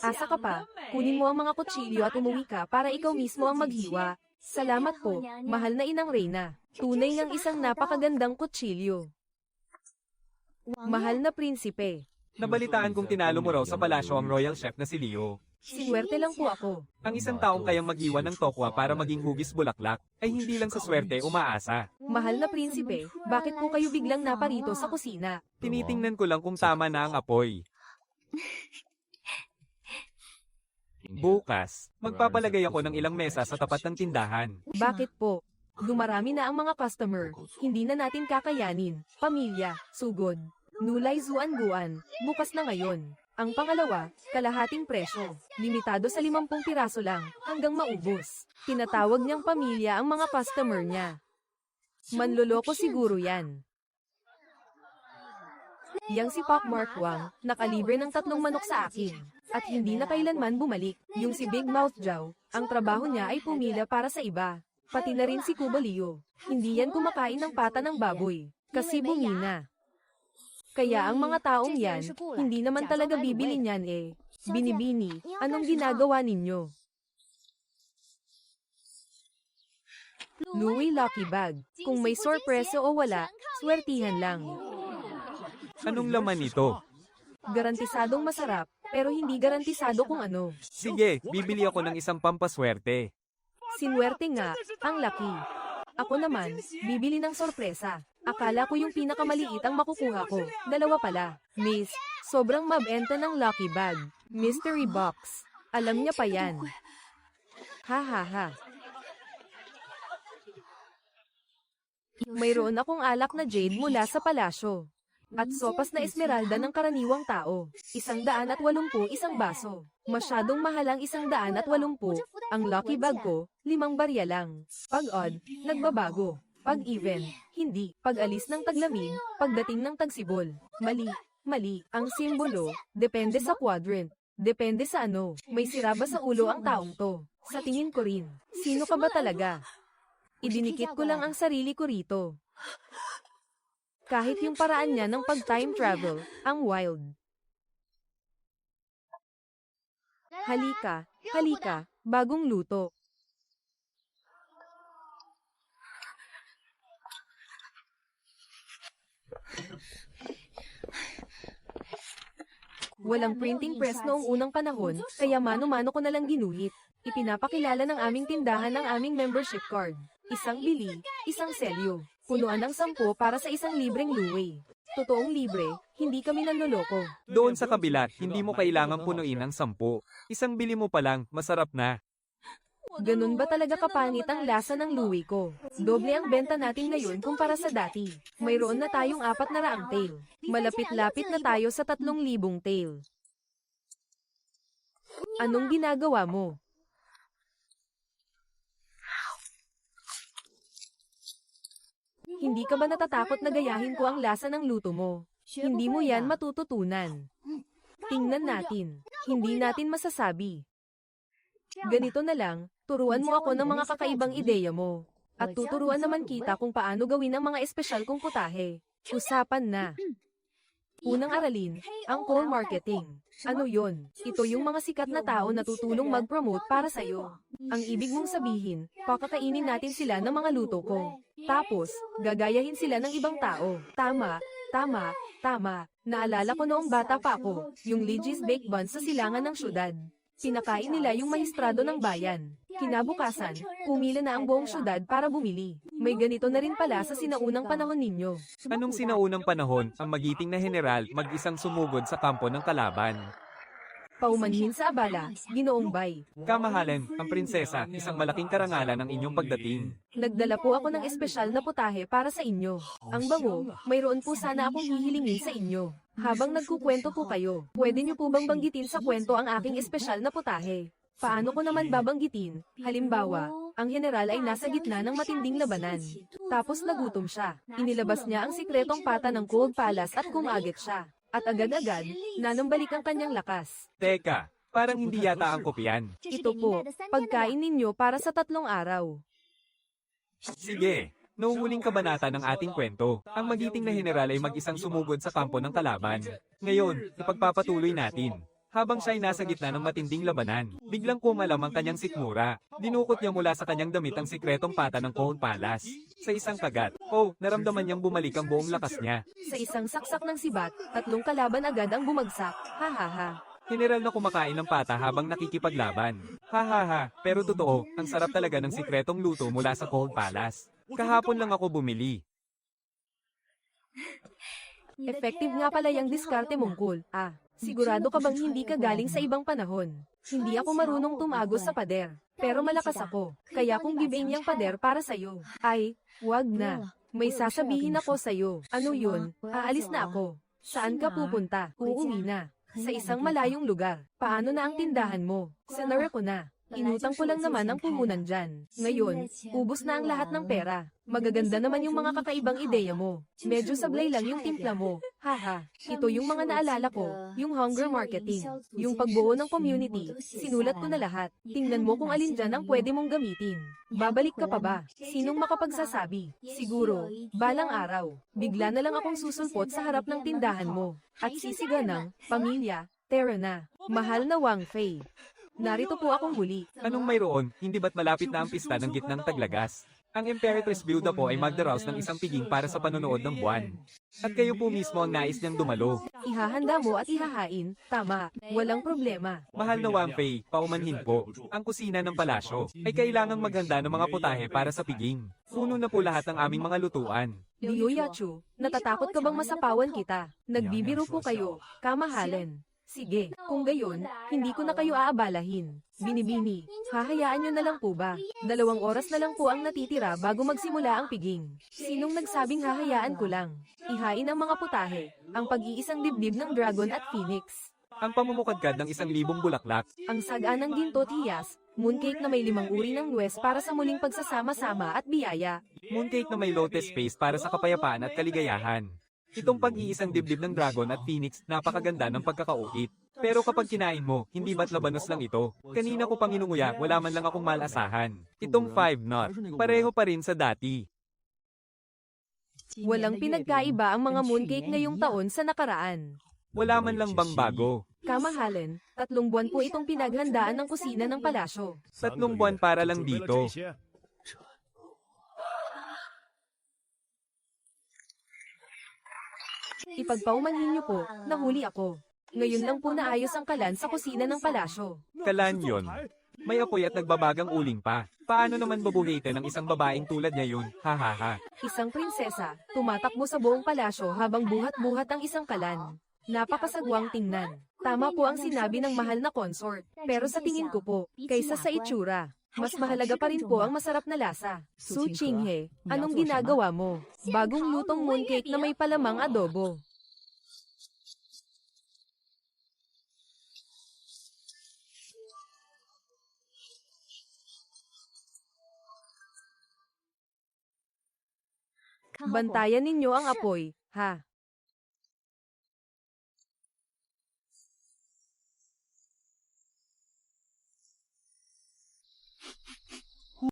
Asa ka pa, kunin mo ang mga kutsilyo at umuwi ka para ikaw mismo ang maghiwa. Salamat po, mahal na inang Reyna. Tunay ngang isang napakagandang kutsilyo. Mahal na prinsipe. Nabalitaan kong tinalo mo raw sa palasyo ang royal chef na si Leo. Sinuwerte lang po ako. Ang isang taong kayang maghiwa ng tokwa para maging hugis bulaklak, ay hindi lang sa swerte umaasa. Mahal na prinsipe, bakit po kayo biglang naparito sa kusina? Tinitingnan ko lang kung tama na ang apoy. Bukas, magpapalagay ako ng ilang mesa sa tapat ng tindahan. Bakit po? Dumarami na ang mga customer. Hindi na natin kakayanin. Pamilya, sugod. Nulay Zuan-Guan. Bukas na ngayon. Ang pangalawa, kalahating presyo. Limitado sa 50 piraso lang, hanggang maubos. Tinatawag niyang pamilya ang mga customer niya. Manloloko siguro yan. Yang si Pak Mark Wang, nakalibre ng 3 manok sa akin. At hindi na kailanman bumalik. Yung si Big Mouth Zhao, ang trabaho niya ay pumila para sa iba. Pati na rin si Kubo Liu. Hindi yan kumakain ng pata ng baboy. Kasi bumina. Kaya ang mga taong yan, hindi naman talaga bibili niyan eh. Binibini, anong ginagawa ninyo? Louie Lucky Bag. Kung may sorpreso o wala, swertihan lang. Anong laman nito? Garantisadong masarap, pero hindi garantisado kung ano. Sige, bibili ako ng isang pampaswerte. Sinwerte nga, ang laki. Ako naman, bibili ng sorpresa. Akala ko yung pinakamaliit ang makukuha ko. 2 pala. Miss, sobrang mabenta ng lucky bag. Mystery box. Alam niya pa yan. Ha ha ha. Mayroon akong alak na jade mula sa palasyo. At sopas na esmeralda ng karaniwang tao. 180 isang baso. Masyadong mahal ang 180. Ang lucky bag ko, 5 barya lang. Pag odd, nagbabago. Pag even, hindi. Pag alis ng taglamig, pagdating ng tagsibol. Mali, mali. Ang simbolo, depende sa quadrant. Depende sa ano. May sira ba sa ulo ang taong to? Sa tingin ko rin. Sino ka ba talaga? Idinikit ko lang ang sarili ko rito. Kahit yung paraan niya ng pag-time travel, ang wild. Halika, halika, bagong luto. Walang printing press noong unang panahon, kaya mano-mano ko nalang ginuhit. Ipinapakilala ng aming tindahan ng aming membership card. Isang bili, isang selyo. Punuan ng 10 para sa isang libreng luway. Totoong libre, hindi kami nanloloko. Doon sa kabila, hindi mo kailangang punuin ang 10. Isang bili mo pa lang, masarap na. Ganun ba talaga kapangit ang lasa ng luway ko? Doble ang benta natin ngayon kumpara sa dati. Mayroon na tayong 400 tail. Malapit-lapit na tayo sa 3,000 tail. Anong ginagawa mo? Hindi ka ba natatakot na gayahin ko ang lasa ng luto mo? Hindi mo yan matututunan. Tingnan natin. Hindi natin masasabi. Ganito na lang, turuan mo ako ng mga kakaibang ideya mo. At tuturuan naman kita kung paano gawin ang mga espesyal kong putahe. Usapan na. Unang aralin, ang cold marketing. Ano yon? Ito yung mga sikat na tao na tutulong mag-promote para sa'yo. Ang ibig mong sabihin, pakakainin natin sila ng mga luto ko. Tapos, gagayahin sila ng ibang tao. Tama, tama, tama. Naalala ko noong bata pa ako, yung Ligi's Baked Buns sa silangan ng syudad. Pinakain nila yung maestrado ng bayan. Kinabukasan, pumila na ang buong syudad para bumili. May ganito na rin pala sa sinaunang panahon ninyo. Anong sinaunang panahon, ang magiting na general mag-isang sumugod sa kampo ng kalaban? Paumanhin sa abala, Ginoong Bay. Kamahalan, ang prinsesa, isang malaking karangalan ang inyong pagdating. Nagdala po ako ng espesyal na putahe para sa inyo. Ang bango, mayroon po sana akong hihilingin sa inyo. Habang nagkukwento po kayo, pwede niyo po bang banggitin sa kwento ang aking espesyal na putahe? Paano ko naman babanggitin? Halimbawa, ang general ay nasa gitna ng matinding labanan. Tapos nagutom siya. Inilabas niya ang sikretong pata ng Cold Palace at kumagit siya. At agad-agad, nanambalik ang kanyang lakas. Teka, parang hindi yata ang kopyan. Ito po, pagkain ninyo para sa 3 araw. Sige, noong huling kabanata ng ating kwento, ang magiting na general ay mag-isang sumugod sa kampo ng kalaban. Ngayon, ipagpapatuloy natin. Habang siya ay nasa gitna ng matinding labanan, biglang kumalam ang kanyang sikmura. Dinukot niya mula sa kanyang damit ang sikretong pata ng Cold Palace. Sa isang kagat, naramdaman niyang bumalik ang buong lakas niya. Sa isang saksak ng sibat, 3 kalaban agad ang bumagsak. Ha ha ha. General na kumakain ng pata habang nakikipaglaban. Ha ha ha, pero totoo, ang sarap talaga ng sikretong luto mula sa Cold Palace. Kahapon lang ako bumili. Effective nga pala yung diskarte mong cool. Sigurado ka bang hindi ka galing sa ibang panahon? Hindi ako marunong tumagos sa pader. Pero malakas ako. Kaya kung gibain yung pader para sa'yo. Ay, wag na. May sasabihin ako sa'yo. Ano yun? Aalis na ako. Saan ka pupunta? Uuwi na. Sa isang malayong lugar. Paano na ang tindahan mo? Sinara ko na. Inutang ko lang naman ang puhunan dyan. Ngayon, ubos na ang lahat ng pera. Magaganda naman yung mga kakaibang ideya mo. Medyo sablay lang yung timpla mo. Haha, ito yung mga naalala ko. Yung hunger marketing. Yung pagbuo ng community. Sinulat ko na lahat. Tingnan mo kung alin dyan ang pwede mong gamitin. Babalik ka pa ba? Sinong makapagsasabi? Siguro, balang araw. Bigla na lang akong susulpot sa harap ng tindahan mo. At sisiga ng, pamilya, Terra na. Mahal na Wang Fei. Narito po akong huli. Anong mayroon, hindi ba't malapit na ang pista ng gitnang taglagas? Ang Emperetress Bilda po ay magdaraos ng isang piging para sa panonood ng buwan. At kayo po mismo ang nais niyang dumalo. Ihahanda mo at ihahain. Tama, walang problema. Mahal na Wampei, paumanhin po. Ang kusina ng palasyo ay kailangang maghanda ng mga putahe para sa piging. Puno na po lahat ng aming mga lutuan. Liu Yachu, natatakot ka bang masapawan kita? Nagbibiro po kayo. Kamahalan. Sige, kung gayon, hindi ko na kayo aabalahin. Binibini, hahayaan nyo na lang po ba? 2 oras na lang po ang natitira bago magsimula ang piging. Sinong nagsabing hahayaan ko lang? Ihain ang mga putahe, ang pag-iisang dibdib ng dragon at phoenix. Ang pamumukadkad ng 1,000 bulaklak. Ang saga ng ginto tiyas, mooncake na may 5 uri ng nuwes para sa muling pagsasama-sama at biyaya. Mooncake na may lotus paste para sa kapayapaan at kaligayahan. Itong pag-iisang dibdib ng dragon at phoenix, napakaganda ng pagkakauhit. Pero kapag kinain mo, hindi ba't labanos lang ito? Kanina ko pang inunguya, wala man lang akong malasahan. Itong 5 knot, pareho pa rin sa dati. Walang pinagkaiba ang mga mooncake ngayong taon sa nakaraan. Wala man lang bang bago. Kamahalan, 3 buwan po itong pinaghandaan ng kusina ng palasyo. 3 buwan para lang dito. Ipagpaumanhin niyo po, nahuli ako. Ngayon lang po naayos ang kalan sa kusina ng palasyo. Kalan yon. May apoy at nagbabagang uling pa. Paano naman babuhitin ng isang babaeng tulad niya yun? Hahaha. Isang prinsesa, tumatakbo sa buong palasyo habang buhat-buhat ang isang kalan. Napakasagwang tingnan. Tama po ang sinabi ng mahal na consort. Pero sa tingin ko po, kaysa sa itsura, mas mahalaga pa rin po ang masarap na lasa. Su Qinghe, anong ginagawa mo? Bagong lutong mooncake na may palamang adobo. Bantayan ninyo ang apoy, ha?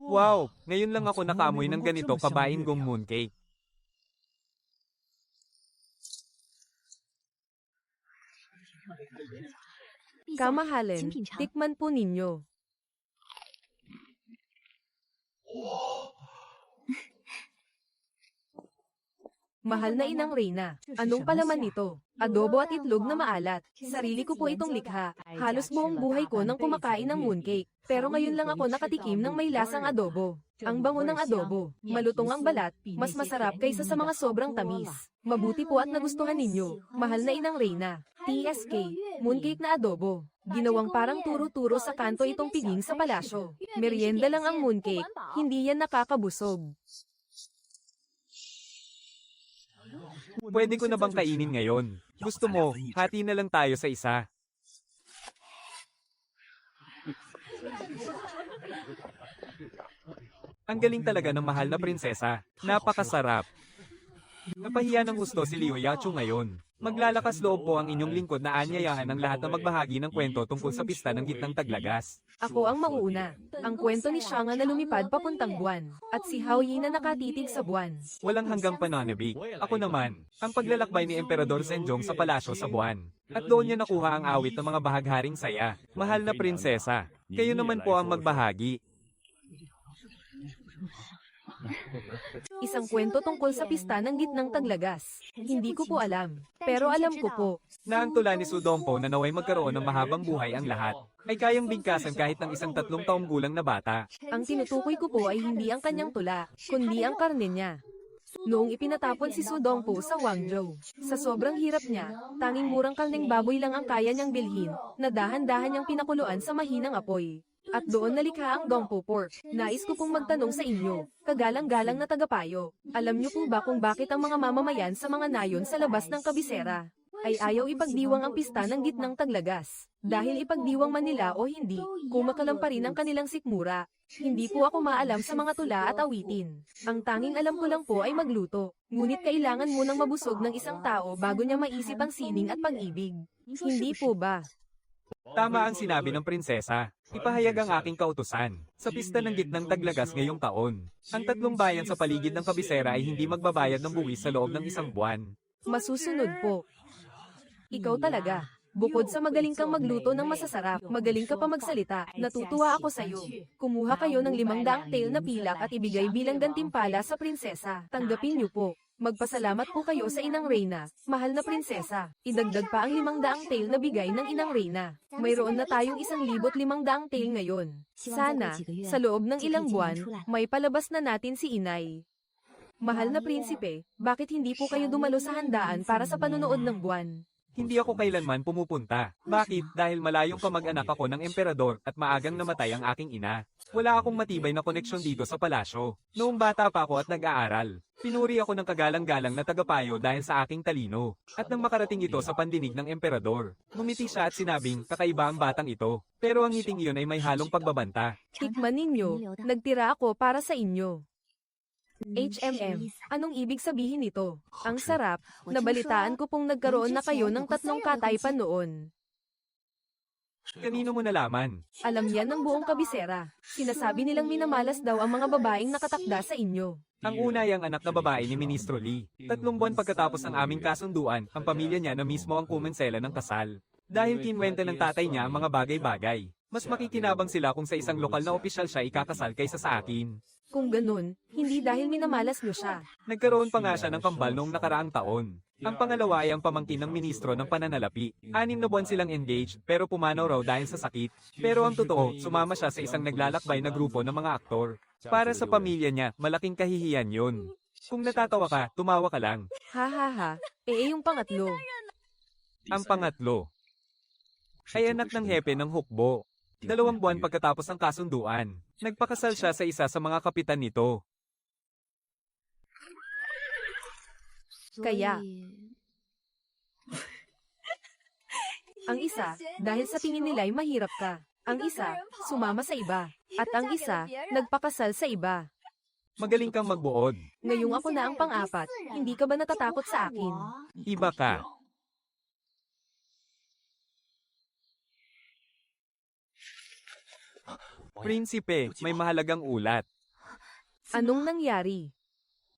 Wow! Ngayon lang ako nakaamoy ng ganito kabaing gong mooncake. Kamahalin, tikman po ninyo. Mahal na inang Reyna, anong palaman nito? Adobo at itlog na maalat. Sarili ko po itong likha. Halos buong buhay ko nang kumakain ng mooncake. Pero ngayon lang ako nakatikim ng may lasang adobo. Ang bango ng adobo, malutong ang balat, mas masarap kaysa sa mga sobrang tamis. Mabuti po at nagustuhan ninyo. Mahal na inang Reyna. TSK, mooncake na adobo. Ginawang parang turo-turo sa kanto itong piging sa palasyo. Merienda lang ang mooncake, hindi yan nakakabusog. Pwede ko na bang kainin ngayon? Gusto mo, hati na lang tayo sa isa. Ang galing talaga ng mahal na prinsesa. Napakasarap. Napahiya ng gusto si Liu Yachu ngayon. Maglalakas loob po ang inyong lingkod na aanyayahan ng lahat na magbahagi ng kwento tungkol sa pista ng gitnang taglagas. Ako ang mauuna. Ang kwento ni Shanga na lumipad papuntang buwan, at si Hao Yi na nakatitig sa buwan. Walang hanggang pananabik. Ako naman, ang paglalakbay ni Emperador Zhenjong sa palasyo sa buwan. At doon niya nakuha ang awit ng mga bahagharing saya. Mahal na prinsesa, kayo naman po ang magbahagi. Isang kwento tungkol sa pista ng gitnang taglagas. Hindi ko po alam, pero alam ko po. Na ang tula ni Sudompo na naway magkaroon ng mahabang buhay ang lahat, ay kayang bigkasan kahit ng isang 3 taong gulang na bata. Ang tinutukoy ko po ay hindi ang kanyang tula, kundi ang karne niya. Noong ipinatapon si Sudongpo sa Guangzhou, sa sobrang hirap niya, tanging murang karneng baboy lang ang kaya niyang bilhin, na dahan-dahan niyang pinakuluan sa mahinang apoy. At doon nalikha ang Dongpo Pork. Nais ko pong magtanong sa inyo, kagalang-galang na tagapayo. Alam niyo po ba kung bakit ang mga mamamayan sa mga nayon sa labas ng kabisera ay ayaw ipagdiwang ang pista ng gitnang taglagas? Dahil ipagdiwang man nila o hindi, kumakalam pa rin ang kanilang sikmura. Hindi po ako maalam sa mga tula at awitin. Ang tanging alam ko lang po ay magluto. Ngunit kailangan munang mabusog ng isang tao bago niya maisip ang sining at pag-ibig. Hindi po ba? Tama ang sinabi ng prinsesa. Ipahayag ang aking kautusan. Sa pista ng gitnang taglagas ngayong taon, ang 3 bayan sa paligid ng kabisera ay hindi magbabayad ng buwis sa loob ng 1 buwan. Masusunod po. Ikaw talaga. Bukod sa magaling kang magluto ng masasarap, magaling ka pa magsalita. Natutuwa ako sa iyo. Kumuha kayo ng 500 tail na pilak at ibigay bilang gantimpala sa prinsesa. Tanggapin niyo po. Magpasalamat po kayo sa Inang Reyna, mahal na prinsesa. Idagdag pa ang 500 tail na bigay ng Inang Reyna. Mayroon na tayong 1,500 tail ngayon. Sana, sa loob ng ilang buwan, may palabas na natin si Inay. Mahal na prinsipe, bakit hindi po kayo dumalo sa handaan para sa panunood ng buwan? Hindi ako kailanman pumupunta. Bakit? Dahil malayong kamag-anak ako ng emperador at maagang namatay ang aking ina. Wala akong matibay na koneksyon dito sa palasyo. Noong bata pa ako at nag-aaral, pinuri ako ng kagalang-galang na tagapayo dahil sa aking talino. At nang makarating ito sa pandinig ng emperador, ngumiti siya at sinabing kakaiba ang batang ito. Pero ang ngiting iyon ay may halong pagbabanta. Tikman ninyo, nagtira ako para sa inyo. HMM, anong ibig sabihin nito? Ang sarap, nabalitaan ko pong nagkaroon na kayo ng 3 kataypan noon. Kanino mo nalaman? Alam yan ng buong kabisera. Sinasabi nilang minamalas daw ang mga babaeng nakatakda sa inyo. Ang una ay ang anak na babae ni Ministro Lee. 3 buwan pagkatapos ng aming kasunduan, ang pamilya niya na mismo ang kumensela ng kasal. Dahil kinwenta ng tatay niya ang mga bagay-bagay. Mas makikinabang sila kung sa isang lokal na opisyal siya ikakasal kaysa sa akin. Kung ganun, hindi dahil minamalas niyo siya. Nagkaroon pa nga siya ng kambal noong nakaraang taon. Ang pangalawa ay ang pamangkin ng ministro ng pananalapi. 6 na buwan silang engaged pero pumanaw raw dahil sa sakit. Pero ang totoo, sumama siya sa isang naglalakbay na grupo ng mga aktor. Para sa pamilya niya, malaking kahihiyan yun. Kung natatawa ka, tumawa ka lang. Ha ha ha, yung pangatlo. Ang pangatlo ay anak ng hepe ng hukbo. 2 buwan pagkatapos ng kasunduan, nagpakasal siya sa isa sa mga kapitan nito. Kaya, ang isa, dahil sa tingin nila'y mahirap ka. Ang isa, sumama sa iba. At ang isa, nagpakasal sa iba. Magaling kang magbuod. Ngayong ako na ang pang-apat, hindi ka ba natatakot sa akin? Iba ka. Prinsipe, may mahalagang ulat. Anong nangyari?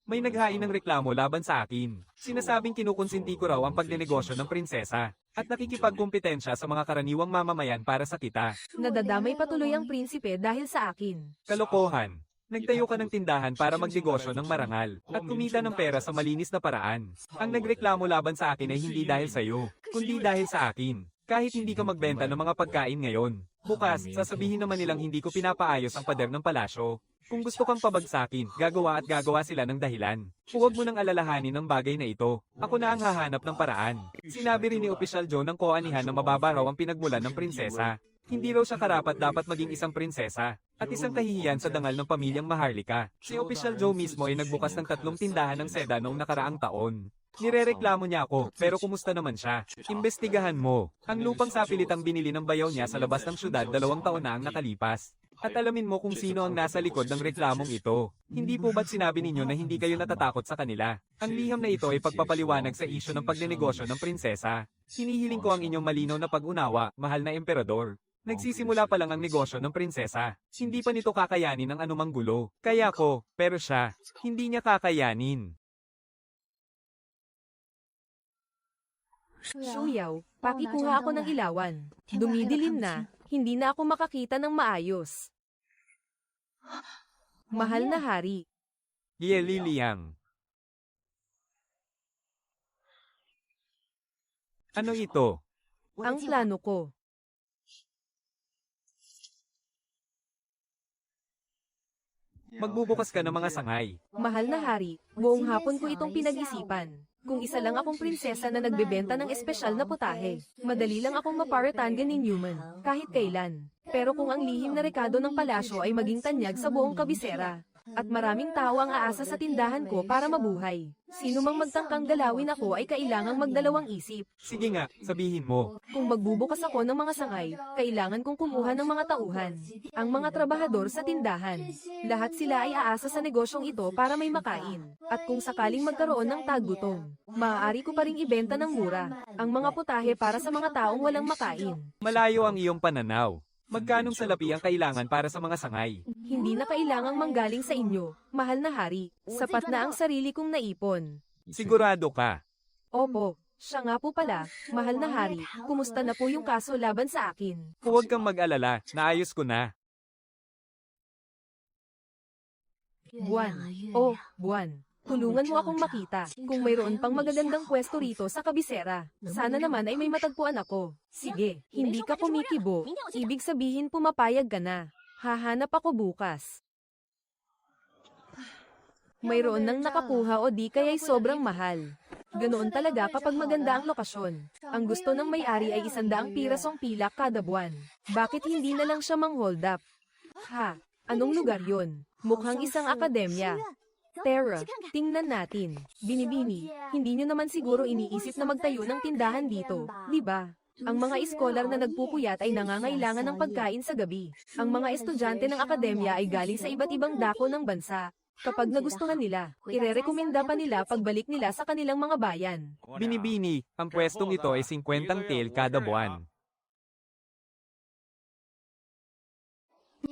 May naghain ng reklamo laban sa akin. Sinasabing kinukonsinti ko raw ang pagnenegosyo ng prinsesa at nakikipagkumpetensya sa mga karaniwang mamamayan para sa kita. Nadadamay patuloy ang prinsipe dahil sa akin. Kalokohan. Nagtayo ka ng tindahan para magnegosyo ng marangal at kumita ng pera sa malinis na paraan. Ang nagreklamo laban sa akin ay hindi dahil sa iyo, kundi dahil sa akin. Kahit hindi ka magbenta ng mga pagkain ngayon, bukas, sasabihin naman nilang hindi ko pinapaayos ang pader ng palasyo. Kung gusto kang pabagsakin, gagawa at gagawa sila ng dahilan. Huwag mo nang alalahanin ang bagay na ito. Ako na ang hahanap ng paraan. Sinabi rin ni Opisyal Joe ng koanihan na mababa raw ang pinagmulan ng prinsesa. Hindi raw siya karapat dapat maging isang prinsesa. At isang kahihiyan sa dangal ng pamilyang Maharlika. Si Opisyal Joe mismo ay nagbukas ng 3 tindahan ng seda noong nakaraang taon. Nirereklamo niya ako, pero kumusta naman siya? Imbestigahan mo. Ang lupang sapilit ang binili ng bayaw niya sa labas ng syudad 2 taon na ang nakalipas. At alamin mo kung sino ang nasa likod ng reklamong ito. Hindi po ba't sinabi ninyo na hindi kayo natatakot sa kanila? Ang liham na ito ay pagpapaliwanag sa isyu ng pagnenegosyo ng prinsesa. Hinihiling ko ang inyong malinaw na pag-unawa, mahal na emperador. Nagsisimula pa lang ang negosyo ng prinsesa. Hindi pa nito kakayanin ang anumang gulo. Kaya ko, pero siya, hindi niya kakayanin. Shuyaw, pakikuha ako ng ilawan. Dumidilim na, hindi na ako makakita ng maayos. Mahal na hari, Ye Liliang. Ano ito? ang plano ko. Magbubukas ka ng mga sangay. Mahal na hari, buong hapon ko itong pinag-isipan. Kung isa lang akong prinsesa na nagbebenta ng espesyal na putahe, madali lang akong maparatangan ni Newman, kahit kailan. Pero kung ang lihim na rekado ng palasyo ay maging tanyag sa buong kabisera, at maraming tao ang aasa sa tindahan ko para mabuhay, sino mang magtangkang galawin ako ay kailangang magdalawang isip. Sige nga, sabihin mo. Kung magbubukas ako ng mga sangay, kailangan kong kumuha ng mga tauhan, ang mga trabahador sa tindahan. Lahat sila ay aasa sa negosyong ito para may makain. At kung sakaling magkaroon ng taggutom, maaari ko pa ring ibenta ng mura ang mga putahe para sa mga taong walang makain. Malayo ang iyong pananaw. Magkanong salapi ang kailangan para sa mga sangay? Hindi na kailangang manggaling sa inyo, mahal na hari. Sapat na ang sarili kong naipon. Sigurado ka. Opo, siya nga po pala, mahal na hari. Kumusta na po yung kaso laban sa akin? Huwag kang mag-alala, naayos ko na. Buwan. Oh, buwan. Tulungan mo akong makita kung mayroon pang magagandang pwesto rito sa kabisera. Sana naman ay may matagpuan ako. Sige, hindi ka kumikibo. Ibig sabihin pumapayag ka na. Hahanap ako bukas. Mayroon nang nakakuha o di kaya'y sobrang mahal. Ganoon talaga kapag maganda ang lokasyon. Ang gusto ng may-ari ay 100 pirasong pilak kada buwan. Bakit hindi na lang siya mang-hold up? Ha? Anong lugar yon? Mukhang isang akademya. Tara, tingnan natin. Binibini, hindi nyo naman siguro iniisip na magtayo ng tindahan dito, di ba? Ang mga iskolar na nagpupuyat ay nangangailangan ng pagkain sa gabi. Ang mga estudyante ng akademya ay galing sa iba't ibang dako ng bansa. Kapag nagustuhan nila, irerekomenda pa nila pagbalik nila sa kanilang mga bayan. Binibini, ang pwestong ito ay 50 tael kada buwan.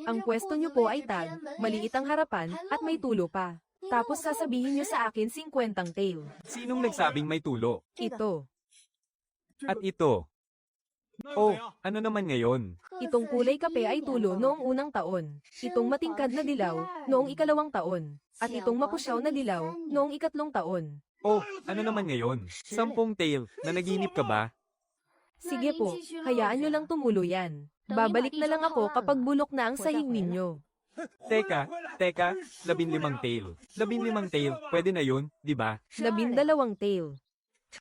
Ang pwesto nyo po ay tag, maliit ang harapan, at may tulo pa. Tapos sasabihin nyo sa akin 50 tael. Sinong nagsabing may tulo? Ito. At ito. Oh, ano naman ngayon? Itong kulay kape ay tulo noong unang taon. Itong matingkad na dilaw, noong ikalawang taon. At itong mapusyaw na dilaw, noong ikatlong taon. Oh, ano naman ngayon? 10 tail, nanaginip ka ba? Sige po, hayaan nyo lang tumulo yan. Babalik na lang ako kapag bulok na ang sahig ninyo. Teka, 15 tail. 15 tail, pwede na yun, di ba? 12 tail.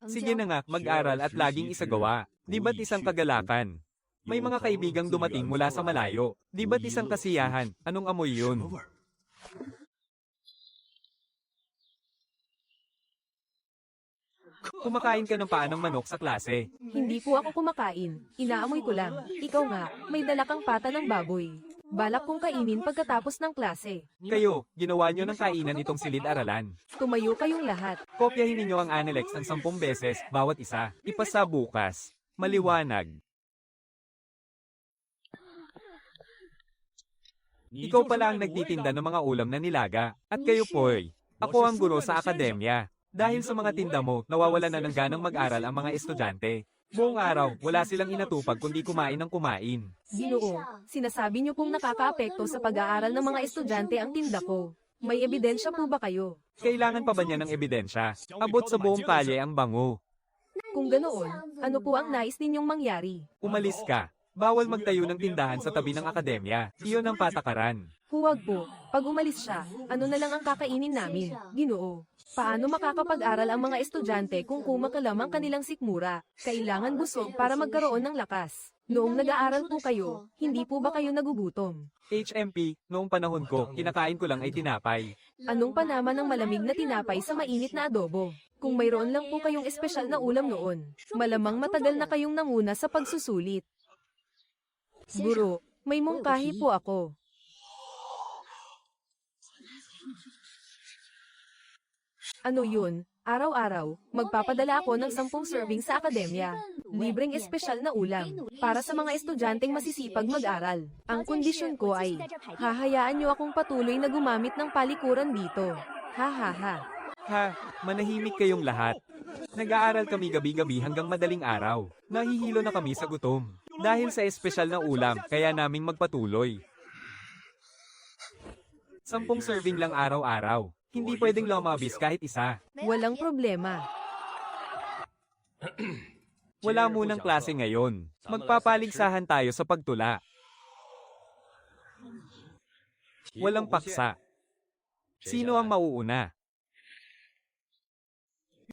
Sige na nga, mag-aral at laging isagawa. Di ba't isang kagalakan? May mga kaibigang dumating mula sa malayo. Di ba't isang kasiyahan? Anong amoy yun? Kumakain ka ng paanong manok sa klase. Hindi po ako kumakain. Inaamoy ko lang. Ikaw nga, may dala kang pata ng baboy. Balak kong kainin pagkatapos ng klase. Kayo, ginawa nyo ng kainan itong silid-aralan. Tumayo kayong lahat. Kopyahin ninyo ang Anelex ng 10 beses, bawat isa. Ipasa bukas. Maliwanag. Ikaw pala ang nagtitinda ng mga ulam na nilaga. At kayo po'y, ako ang guro sa akademya. Dahil sa mga tinda mo, nawawalan na ng ganang mag-aral ang mga estudyante. Buong araw, wala silang inatupag kundi kumain ng kumain. Ginoo, sinasabi niyo pong nakakaapekto sa pag-aaral ng mga estudyante ang tinda ko. May ebidensya po ba kayo? Kailangan pa ba niya ng ebidensya? Abot sa buong kalye ang bango. Kung ganoon, ano po ang nais ninyong mangyari? Umalis ka. Bawal magtayo ng tindahan sa tabi ng akademya. Iyon ang patakaran. Huwag po. Pag umalis siya, ano na lang ang kakainin namin? Ginoo. Paano makakapag-aral ang mga estudyante kung kumakalam ang kanilang sikmura? Kailangan busog para magkaroon ng lakas. Noong nag-aaral po kayo, hindi po ba kayo nagugutom? HMP, noong panahon ko, kinakain ko lang ay tinapay. Anong panama ng malamig na tinapay sa mainit na adobo? Kung mayroon lang po kayong espesyal na ulam noon, malamang matagal na kayong nanguna sa pagsusulit. Guro, may mungkahi po ako. Ano yun? Araw-araw, magpapadala ako ng 10 serving sa akademya. Libreng espesyal na ulam, para sa mga estudyanteng masisipag mag-aral. Ang kondisyon ko ay, hahayaan niyo akong patuloy na gumamit ng palikuran dito. Ha ha ha. Ha, manahimik kayong lahat. Nag-aaral kami gabi-gabi hanggang madaling araw. Nahihilo na kami sa gutom. Dahil sa espesyal na ulam, kaya naming magpatuloy. 10 serving lang araw-araw. Hindi pwedeng lumabis kahit isa. Walang problema. Wala munang klase ngayon. Magpapaligsahan tayo sa pagtula. Walang paksa. Sino ang mauuna?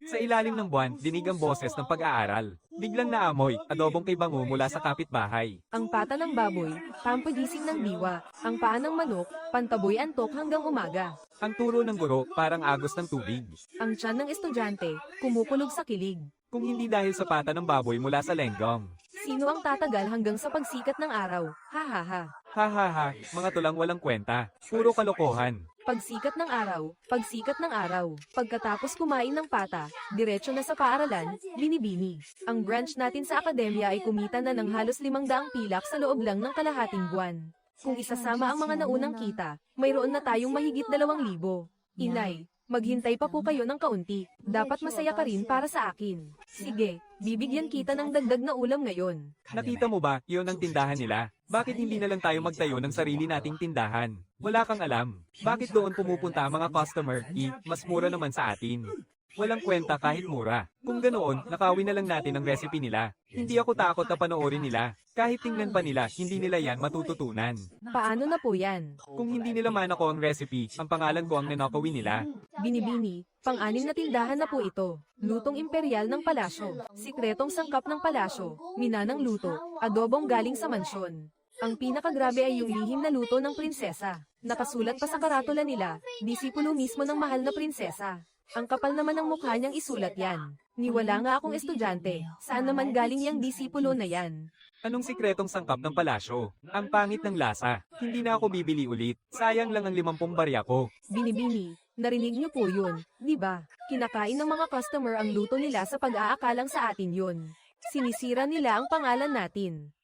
Sa ilalim ng buwan, dinig ang boses ng pag-aaral. Biglang naamoy, adobong kay bango mula sa kapitbahay. Ang pata ng baboy, pampagising ng diwa. Ang paa ng manok, pantaboy antok hanggang umaga. Ang turo ng guro, parang agos ng tubig. Ang tiyan ng estudyante, kumukulog sa kilig. Kung hindi dahil sa pata ng baboy mula sa lenggong. Sino ang tatagal hanggang sa pagsikat ng araw? Ha ha ha. Ha ha ha, mga tulang walang kwenta. Puro kalokohan. Pagsikat ng araw, pagsikat ng araw. Pagkatapos kumain ng pata, diretso na sa paaralan, binibini. Ang branch natin sa akademya ay kumita na ng halos 500 pilak sa loob lang ng kalahating buwan. Kung isasama ang mga naunang kita, mayroon na tayong mahigit 2,000. Inay, maghintay pa po kayo ng kaunti. Dapat masaya ka rin para sa akin. Sige, bibigyan kita ng dagdag na ulam ngayon. Nakita mo ba, iyon ang tindahan nila? Bakit hindi na lang tayo magtayo ng sarili nating tindahan? Wala kang alam. Bakit doon pumupunta ang mga customer? Mas mura naman sa atin. Walang kwenta kahit mura. Kung ganoon, nakawin na lang natin ang recipe nila. Hindi ako takot na panoorin nila. Kahit tingnan pa nila, hindi nila yan matututunan. Paano na po yan? Kung hindi nila manako ang recipe, ang pangalan ko ang nanakawin nila. Binibini, pang-anim na tindahan na po ito. Lutong imperial ng palasyo. Sikretong sangkap ng palasyo. Minanang luto. Adobong galing sa mansyon. Ang pinakagrabe ay yung lihim na luto ng prinsesa. Nakasulat pa sa karatula nila, disipulo mismo ng mahal na prinsesa. Ang kapal naman ng mukha niyang isulat yan. Niwala nga akong estudyante. Saan naman galing yung disipulo na yan? Anong sikretong sangkap ng palasyo? Ang pangit ng lasa. Hindi na ako bibili ulit. Sayang lang ang 50 barya ko. Binibini, narinig niyo po yun, di ba? Kinakain ng mga customer ang luto nila sa pag-aakalang sa atin yun. Sinisira nila ang pangalan natin.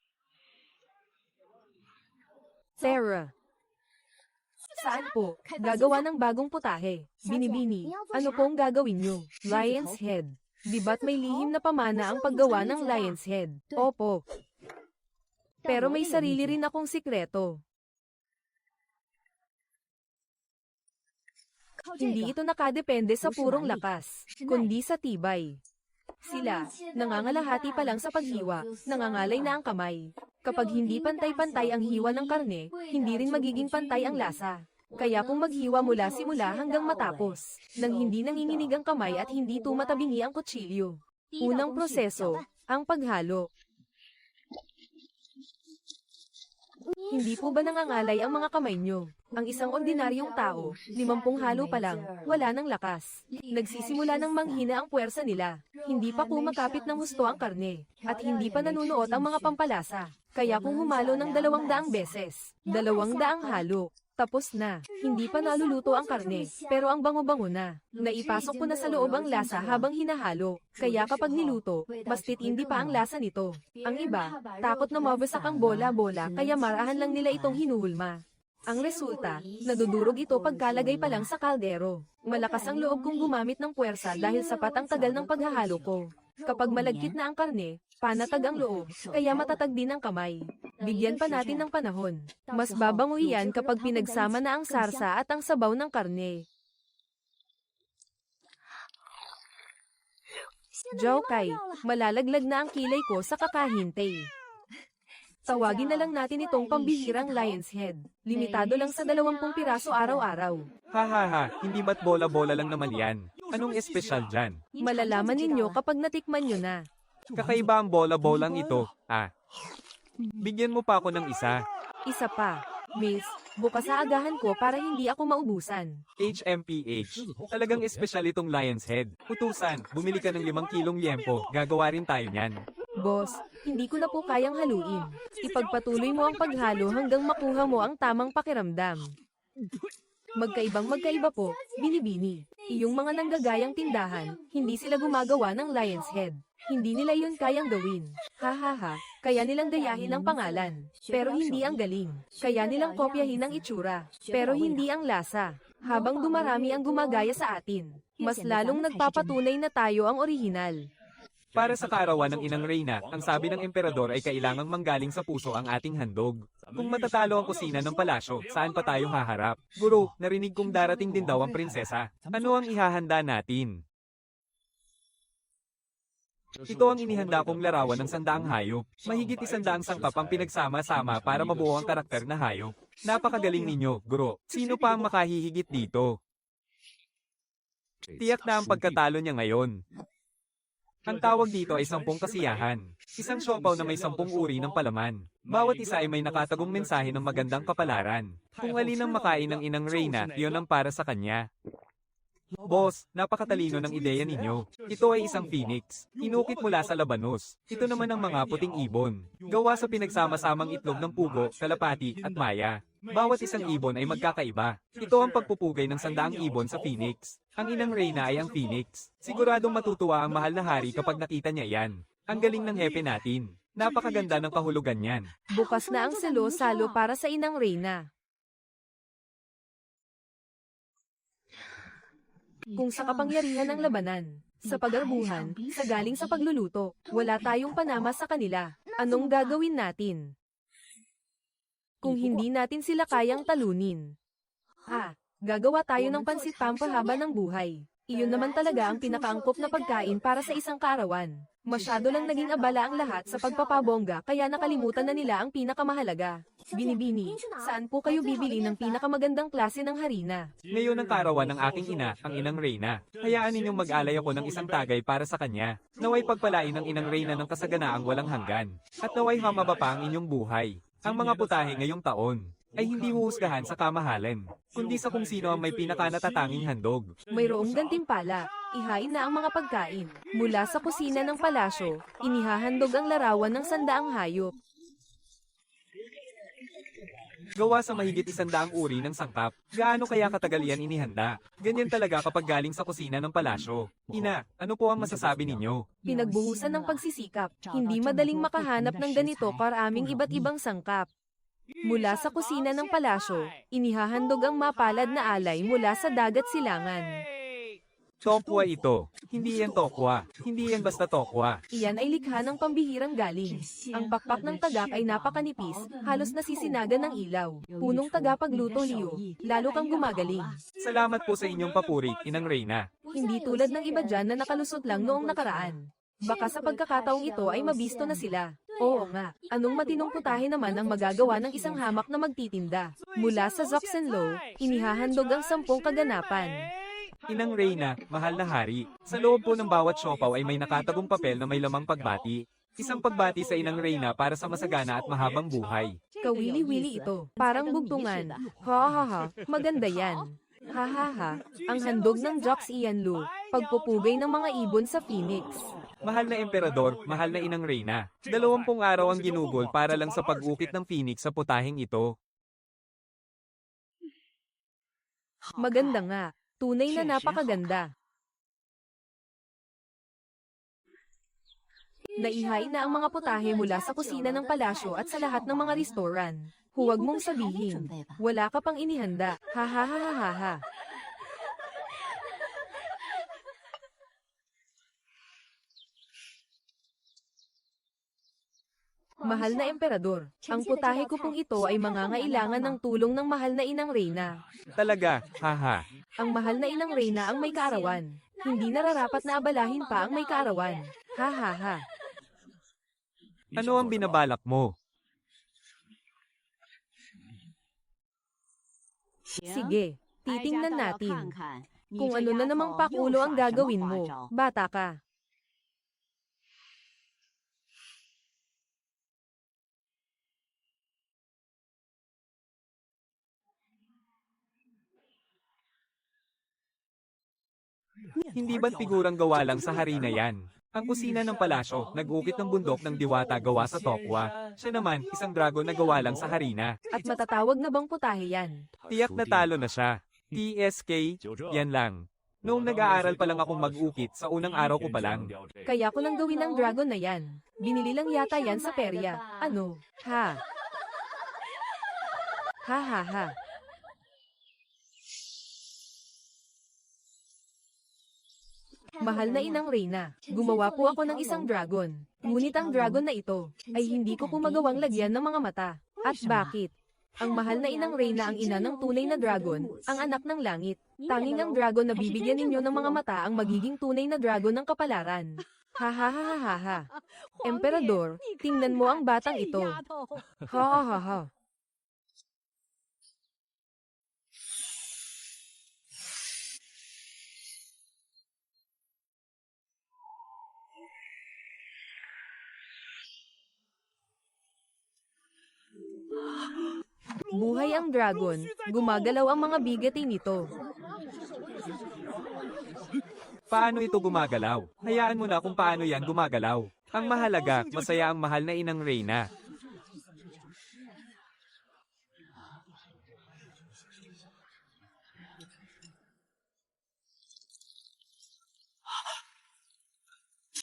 Sarah. Saan po? Gagawa ng bagong putahe. Binibini, ano pong gagawin nyo? Lion's head. Di ba't may lihim na pamana ang paggawa ng lion's head? Opo. Pero may sarili rin akong sikreto. Hindi ito nakadepende sa purong lakas, kundi sa tibay. Sila, nangangalahati pa lang sa paghiwa, nangangalay na ang kamay. Kapag hindi pantay-pantay ang hiwa ng karne, hindi rin magiging pantay ang lasa. Kaya kung maghiwa mula simula hanggang matapos, nang hindi nanginginig ang kamay at hindi tumatabingi ang kutsilyo. Unang proseso, ang paghalo. Hindi po ba nangangalay ang mga kamay nyo? Ang isang ordinaryong tao, 50 halo pa lang, wala ng lakas. Nagsisimula ng manghina ang puwersa nila. Hindi pa kumakapit ng husto ang karne. At hindi pa nanunuot ang mga pampalasa. Kaya kung humalo ng 200 beses, 200 halo. Tapos na. Hindi pa naluluto ang karne, pero ang bango-bango na. Naipasok ko na sa loob ang lasa habang hinahalo. Kaya kapag niluto, mas titindi pa ang lasa nito. Ang iba, takot na mabasak ang bola-bola kaya marahan lang nila itong hinuhulma. Ang resulta, nadudurog ito pagkalagay pa lang sa kaldero. Malakas ang loob kong gumamit ng puwersa dahil sapat ang tagal ng paghahalo ko. Kapag malagkit na ang karne, panatag ang loob, kaya matatag din ang kamay. Bigyan pa natin ng panahon. Mas babango iyan kapag pinagsama na ang sarsa at ang sabaw ng karne. Jokay, malalaglag na ang kilay ko sa kakahintay. Tawagin na lang natin itong pambihirang lion's head. Limitado lang sa 20 piraso araw-araw. Hahaha, hindi ba't bola-bola lang naman yan? Anong espesyal dyan? Malalaman ninyo kapag natikman nyo na. Kakaiba ang bola-bolang ito, ah. Bigyan mo pa ako ng isa. Isa pa. Miss, bukas sa agahan ko para hindi ako maubusan. HMPH. Talagang espesyal itong lion's head. Utusan, bumili ka ng 5 kilong liempo. Gagawa rin tayo niyan. Boss, hindi ko na po kayang haluin. Ipagpatuloy mo ang paghalo hanggang makuha mo ang tamang pakiramdam. Magkaiba po, binibini. Iyong mga nanggagayang tindahan, hindi sila gumagawa ng lion's head. Hindi nila yun kayang gawin. Hahaha, kaya nilang dayahin ang pangalan. Pero hindi ang galing. Kaya nilang kopyahin ang itsura. Pero hindi ang lasa. Habang dumarami ang gumagaya sa atin, mas lalong nagpapatunay na tayo ang orihinal. Para sa kaarawan ng Inang Reyna, ang sabi ng emperador ay kailangang manggaling sa puso ang ating handog. Kung matatalo ang kusina ng palasyo, saan pa tayo haharap? Guro, narinig kong darating din daw ang prinsesa. Ano ang ihahanda natin? Ito ang inihanda kong larawan ng 100 hayop. Mahigit 100 sangkap ang pinagsama-sama para mabuo ang karakter na hayop. Napakagaling ninyo, guro. Sino pa ang makahihigit dito? Tiyak na ang pagkatalo niya ngayon. Ang tawag dito ay 10 kasiyahan. Isang siopaw na may 10 uri ng palaman. Bawat isa ay may nakatagong mensahe ng magandang kapalaran. Kung alin ang makain ng Inang Reyna, iyon ang para sa kanya. Boss, napakatalino ng ideya ninyo. Ito ay isang phoenix. Inukit mula sa labanos. Ito naman ang mga puting ibon. Gawa sa pinagsama-samang itlog ng pugo, kalapati, at maya. Bawat isang ibon ay magkakaiba. Ito ang pagpupugay ng 100 ibon sa phoenix. Ang Inang Reyna ay ang phoenix. Siguradong matutuwa ang mahal na hari kapag nakita niya yan. Ang galing ng hepe natin. Napakaganda ng kahulugan niyan. Bukas na ang salo-salo para sa Inang Reyna. Kung sa kapangyarihan ng labanan, sa pagarbuhan, sa galing sa pagluluto, wala tayong panama sa kanila. Anong gagawin natin? Kung hindi natin sila kayang talunin. Gagawa tayo ng pansit pampahaba ng buhay. Iyon naman talaga ang pinakaangkop na pagkain para sa isang kaarawan. Masyado lang naging abala ang lahat sa pagpapabongga kaya nakalimutan na nila ang pinakamahalaga. Binibini, saan po kayo bibili ng pinakamagandang klase ng harina? Ngayon ang kaarawan ng aking ina, ang Inang Reyna. Hayaan ninyong mag-alay ako ng isang tagay para sa kanya. Naway pagpalain ng Inang Reyna ng kasaganaang walang hanggan. At naway humaba pa ang inyong buhay. Ang mga putahe ngayong taon ay hindi huhusgahan sa kamahalan, kundi sa kung sino ang may pinakanatatanging handog. Mayroong gantimpala. Ihain na ang mga pagkain. Mula sa kusina ng palasyo, inihahandog ang larawan ng 100 hayop. Gawa sa mahigit 100 uri ng sangkap, gaano kaya katagal yan inihanda? Ganyan talaga kapag galing sa kusina ng palasyo. Ina, ano po ang masasabi ninyo? Pinagbuhusan ng pagsisikap. Hindi madaling makahanap ng ganito karaming iba't ibang sangkap. Mula sa kusina ng palasyo, inihahandog ang mapalad na alay mula sa dagat silangan. Tokwa ito. Hindi yan tokwa. Hindi yan basta tokwa. Iyan ay likha ng pambihirang galing. Ang pakpak ng tagak ay napakanipis, halos nasisinagan ng ilaw. Punong tagapagluto, Leo. Lalo kang gumagaling. Salamat po sa inyong papuri, Inang Reyna. Hindi tulad ng iba dyan na nakalusot lang noong nakaraan. Baka sa pagkakataong ito ay mabisto na sila. Oo nga, anong matinong putahe naman ang magagawa ng isang hamak na magtitinda? Mula sa Zoxenlo, inihahandog ang 10 kaganapan. Inang Reyna, mahal na hari. Sa loob po ng bawat siopaw ay may nakatagong papel na may lamang pagbati. Isang pagbati sa Inang Reyna para sa masagana at mahabang buhay. Kawili-wili ito, parang bugtungan. Ha ha ha, maganda yan. Ha ha ha, ang handog ng Jox Ianlu, pagpupugay ng mga ibon sa Phoenix. Mahal na emperador, mahal na Inang Reyna. 20 araw ang ginugol para lang sa pag-ukit ng Phoenix sa putaheng ito. Maganda nga, tunay na napakaganda. Naihay na ang mga putahe mula sa kusina ng palasyo at sa lahat ng mga restoran. Huwag mong sabihin, wala ka pang inihanda. Ha ha ha ha ha ha. Mahal na emperador, ang putahe ko pong ito ay mangangailangan ng tulong ng mahal na Inang Reyna. Talaga, haha. Ang mahal na Inang Reyna ang may kaarawan. Hindi nararapat na abalahin pa ang may kaarawan. Ha ha ha. Ano ang binabalak mo? Sige, titingnan natin. Kung ano na namang pakulo ang gagawin mo, bata ka. Hindi ba't figurang gawa lang sa hari na yan? Ang kusina ng palasyo, nag-ukit ng bundok ng diwata gawa sa tokwa. Siya naman, isang dragon na gawa lang sa harina. At matatawag na bang putahe yan? Tiyak na talo na siya. TSK, yan lang. Noong nag-aaral pa lang akong mag-ukit, sa unang araw ko pa lang. Kaya ko nang gawin ang dragon na yan. Binili lang yata yan sa perya. Ano? Ha? Ha ha ha. Mahal na Inang Reyna, gumawa po ako ng isang dragon. Ngunit ang dragon na ito, ay hindi ko po magawang lagyan ng mga mata. At bakit? Ang mahal na Inang Reyna ang ina ng tunay na dragon, ang anak ng langit. Tanging ang dragon na bibigyan ninyo ng mga mata ang magiging tunay na dragon ng kapalaran. Ha ha ha ha ha ha. Emperador, tingnan mo ang batang ito. Ha ha ha ha. Buhay ang dragon, gumagalaw ang mga bigati nito. Paano ito gumagalaw? Hayaan mo na kung paano yan gumagalaw. Ang mahalaga, masaya ang mahal na Inang Reyna.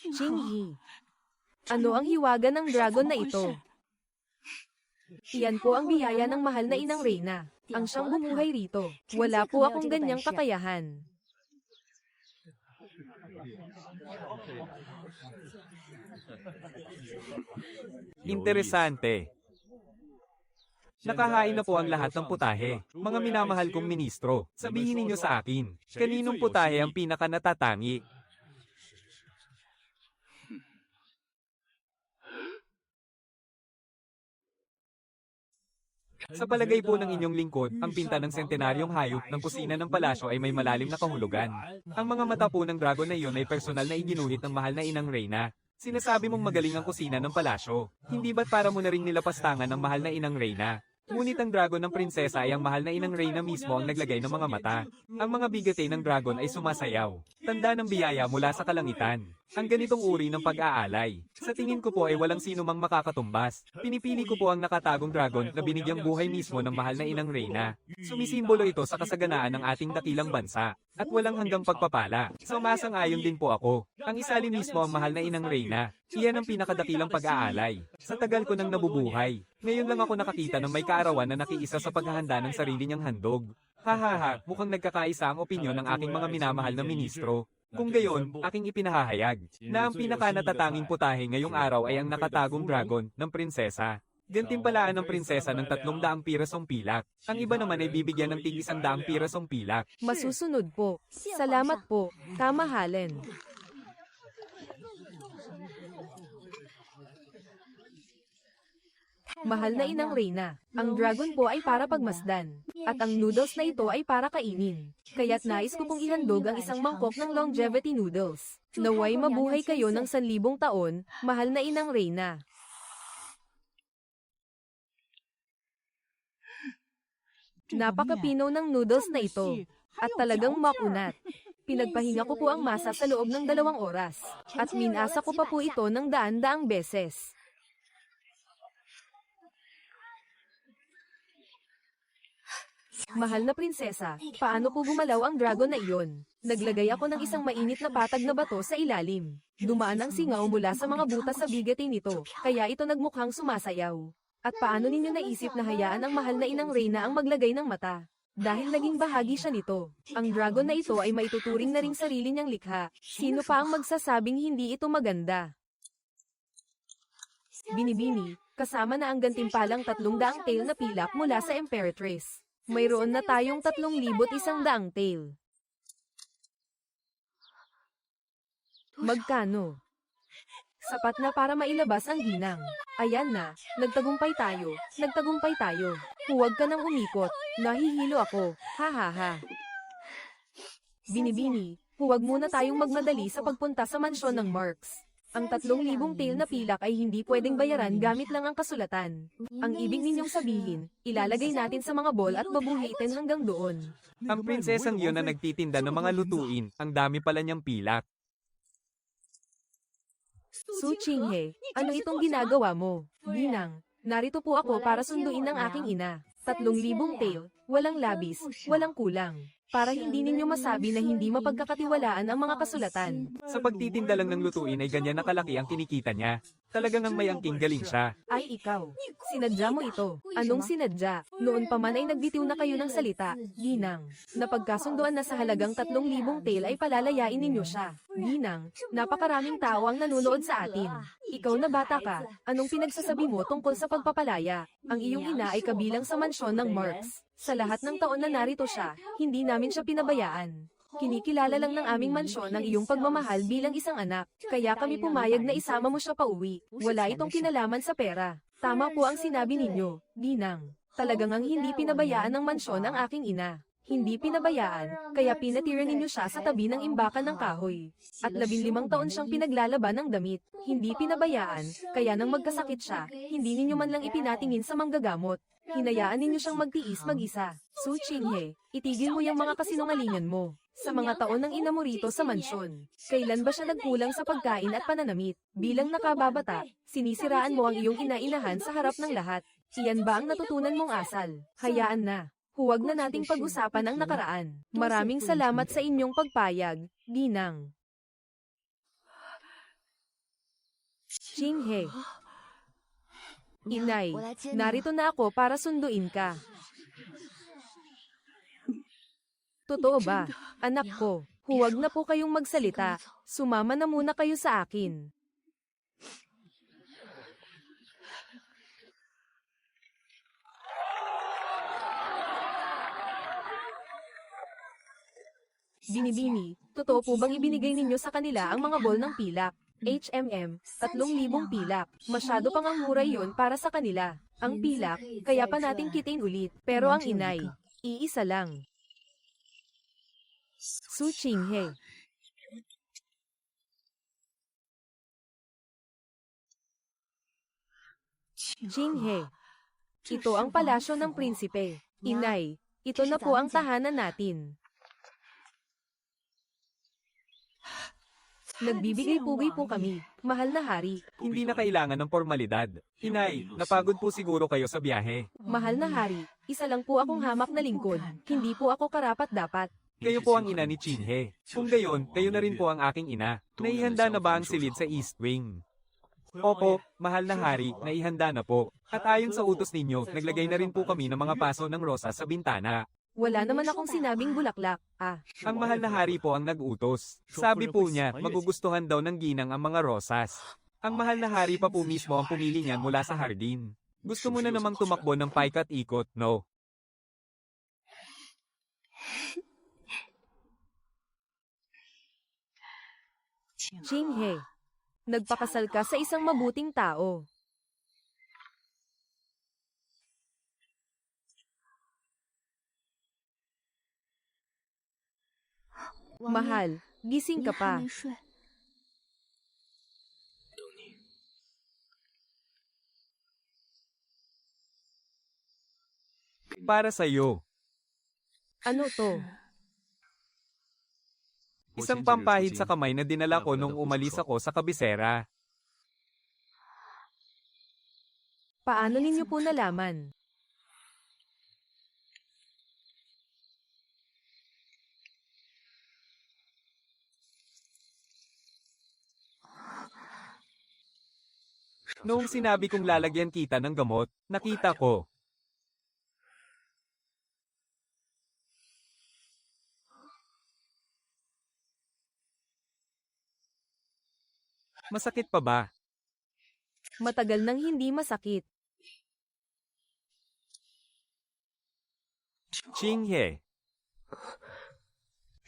Jingyi. Ano ang hiwaga ng dragon na ito? Iyan po ang biyaya ng mahal na Inang Reyna. Ang siyang bumuhay rito. Wala po akong ganyang kakayahan. Interesante. Nakahain na po ang lahat ng putahe. Mga minamahal kong ministro, sabihin ninyo sa akin, kaninong putahe ang pinaka natatangi? Sa palagay po ng inyong lingkod, ang pinta ng sentenaryong hayop ng kusina ng palasyo ay may malalim na kahulugan. Ang mga mata po ng dragon na iyon ay personal na iginuhit ng mahal na Inang Reyna. Sinasabi mong magaling ang kusina ng palasyo. Hindi ba't para mo na ring nilapastangan ng mahal na Inang Reyna? Ngunit ang dragon ng prinsesa ay ang mahal na Inang Reyna mismo ang naglagay ng mga mata. Ang mga bigati ng dragon ay sumasayaw. Tanda ng biyaya mula sa kalangitan. Ang ganitong uri ng pag-aalay. Sa tingin ko po ay walang sino mang makakatumbas. Pinipili ko po ang nakatagong dragon na binigyang buhay mismo ng mahal na Inang Reyna. Sumisimbolo ito sa kasaganaan ng ating dakilang bansa. At walang hanggang pagpapala. Sumasang-ayon din po ako. Ang isali mismo ang mahal na Inang Reyna. Iyan ang pinakadakilang pag-aalay. Sa tagal ko nang nabubuhay. Ngayon lang ako nakakita ng may kaarawan na nakiisa sa paghahanda ng sarili niyang handog. Hahaha, mukhang nagkakaisa ang opinyon ng aking mga minamahal na ministro. Kung gayon, aking ipinahahayag na ang pinaka-natatanging putahe ngayong araw ay ang nakatagong dragon ng prinsesa. Gantimpalaan ng prinsesa ng 300 pirasong pilak. Ang iba naman ay bibigyan ng tig 100 pirasong pilak. Masusunod po. Salamat po, kamahalin. Mahal na inang Reyna, ang dragon po ay para pagmasdan, at ang noodles na ito ay para kainin. Kaya't nais ko pong ihandog ang isang mangkok ng longevity noodles. Naway mabuhay kayo ng 1,000 taon, mahal na inang Reyna. Napakapinaw ng noodles na ito, at talagang makunat. Pinagpahinga ko po ang masa sa loob ng 2 oras, at minasa ko pa po ito ng daan-daang beses. Mahal na prinsesa, paano po gumalaw ang dragon na iyon? Naglagay ako ng isang mainit na patag na bato sa ilalim. Dumaan ang singaw mula sa mga butas sa bigati nito, kaya ito nagmukhang sumasayaw. At paano ninyo naisip na hayaan ang mahal na inang Reyna ang maglagay ng mata? Dahil naging bahagi siya nito. Ang dragon na ito ay maituturing na ring sarili niyang likha. Sino pa ang magsasabing hindi ito maganda? Binibini, kasama na ang gantimpalang 300 tail na pilak mula sa Imperatrice. Mayroon na tayong 3,100 tail. Magkano? Sapat na para mailabas ang ginang. Ayan na, nagtagumpay tayo. Huwag ka nang umikot, nahihilo ako, ha ha ha. Binibini, huwag muna tayong magmadali sa pagpunta sa mansyon ng Marks. Ang 3,000 tail na pilak ay hindi pwedeng bayaran gamit lang ang kasulatan. Ang ibig ninyong sabihin, ilalagay natin sa mga bowl at babuhitin hanggang doon. Ang prinsesang yun na nagtitinda ng mga lutuin, ang dami pala niyang pilak. Su Qinghe, ano itong ginagawa mo? Ginang, narito po ako para sunduin ng aking ina. 3,000 tail, walang labis, walang kulang. Para hindi ninyo masabi na hindi mapagkakatiwalaan ang mga kasulatan. Sa pagtitinda lang ng lutuin ay ganyan na kalaki ang kinikita niya. Talagang ang may angking galing siya. Ay ikaw, sinadya mo ito. Anong sinadya? Noon pa man ay nagbitiw na kayo ng salita, Ginang. Napagkasunduan na sa halagang 3,000 tail ay palalayain ninyo siya. Ginang, napakaraming tao ang nanonood sa atin. Ikaw na bata ka, anong pinagsasabi mo tungkol sa pagpapalaya? Ang iyong ina ay kabilang sa mansyon ng Marks. Sa lahat ng taon na narito siya, hindi namin siya pinabayaan. Kinikilala lang ng aming mansyon ang iyong pagmamahal bilang isang anak, kaya kami pumayag na isama mo siya pauwi. Wala itong kinalaman sa pera. Tama po ang sinabi ninyo, Ginang. Talagang ang hindi pinabayaan ng mansyon ang aking ina. Hindi pinabayaan, kaya pinatira ninyo siya sa tabi ng imbakan ng kahoy. At 15 taon siyang pinaglalaban ng damit. Hindi pinabayaan, kaya nang magkasakit siya, hindi ninyo man lang ipinatingin sa manggagamot. Hinayaan ninyo siyang magtiis mag-isa. Su Qinghe, itigil mo yung mga kasinungalingan mo. Sa mga taon ng ina mo rito sa mansyon, kailan ba siya nagkulang sa pagkain at pananamit? Bilang nakababata, sinisiraan mo ang iyong ina-inahan sa harap ng lahat. Iyan ba ang natutunan mong asal? Hayaan na. Huwag na nating pag-usapan ang nakaraan. Maraming salamat sa inyong pagpayag, Ginang. Qinghe. Inay, narito na ako para sunduin ka. Totoo ba? Anak ko, huwag na po kayong magsalita. Sumama na muna kayo sa akin. Binibini, totoo po bang ibinigay ninyo sa kanila ang mga bowl ng pilak? HMM, 3,000 pilak. Masyado pang ang mura yun para sa kanila. Ang pilak, kaya pa nating kitain ulit. Pero ang inay, iisa lang. Su Qinghe. Qinghe. Ito ang palasyo ng prinsipe. Inay, ito na po ang tahanan natin. Nagbibigay-pugay po kami, mahal na hari. Hindi na kailangan ng formalidad. Inay, napagod po siguro kayo sa biyahe. Mahal na hari, isa lang po akong hamak na lingkod. Hindi po ako karapat-dapat. Kayo po ang ina ni Qinghe. Kung gayon, kayo na rin po ang aking ina. Naihanda na ba ang silid sa East Wing? Opo, mahal na hari, naihanda na po. At ayon sa utos ninyo, naglagay na rin po kami ng mga paso ng rosa sa bintana. Wala naman akong sinabing bulaklak. Ang mahal na hari po ang nag-utos. Sabi po niya, magugustuhan daw ng ginang ang mga rosas. Ang mahal na hari pa po mismo ang pumili niyan mula sa hardin. Gusto mo na namang tumakbo ng paikat-ikot, no? Jinghe, nagpakasal ka sa isang mabuting tao. Mahal, gising ka pa. Para sa'yo. Ano to? Isang pampahid sa kamay na dinala ko nung umalis ako sa kabisera. Paano ninyo po nalaman? Noong sinabi kong lalagyan kita ng gamot, nakita ko. Masakit pa ba? Matagal nang hindi masakit. Jinghe.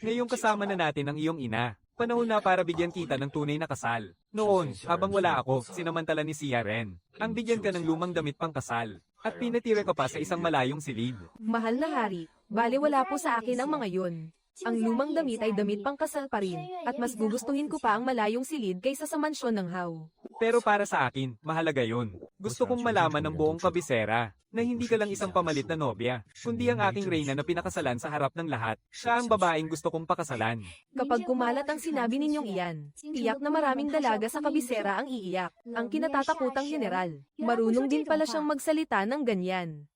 Ngayong kasama na natin ang iyong ina. Panahon na para bigyan kita ng tunay na kasal. Noon, habang wala ako, sinamantala ni Siya Ren. Ang bigyan ka ng lumang damit pang kasal. At pinatira ka pa sa isang malayong silid. Mahal na hari, bale wala po sa akin ang mga yun. Ang lumang damit ay damit pang kasal pa rin, at mas gugustuhin ko pa ang malayong silid kaysa sa mansyon ng How. Pero para sa akin, mahalaga yon. Gusto kong malaman ng buong kabisera na hindi ka lang isang pamalit na nobya, kundi ang aking reyna na pinakasalan sa harap ng lahat. Siya ang babaeng gusto kong pakasalan. Kapag kumalat ang sinabi ninyong iyan, tiyak na maraming dalaga sa kabisera ang iiyak. Ang kinatatakutang general. Marunong din pala siyang magsalita ng ganyan.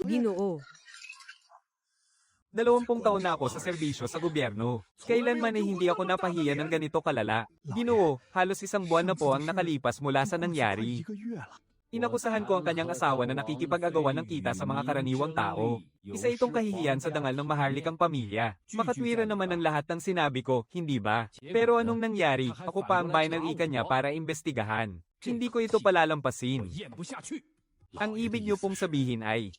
Ginoo. 20 taon na ako sa serbisyo sa gobyerno. Kailanman ay hindi ako napahiya ng ganito kalala. Ginoo, halos 1 buwan na po ang nakalipas mula sa nangyari. Inakusahan ko ang kanyang asawa na nakikipag-agawan ng kita sa mga karaniwang tao. Isa itong kahihiyan sa dangal ng maharlikang pamilya. Makatwira naman ang lahat ng sinabi ko, hindi ba? Pero anong nangyari? Ako pa ang binary niya para imbestigahan. Hindi ko ito palalampasin. Ang ibig niyo pong sabihin ay,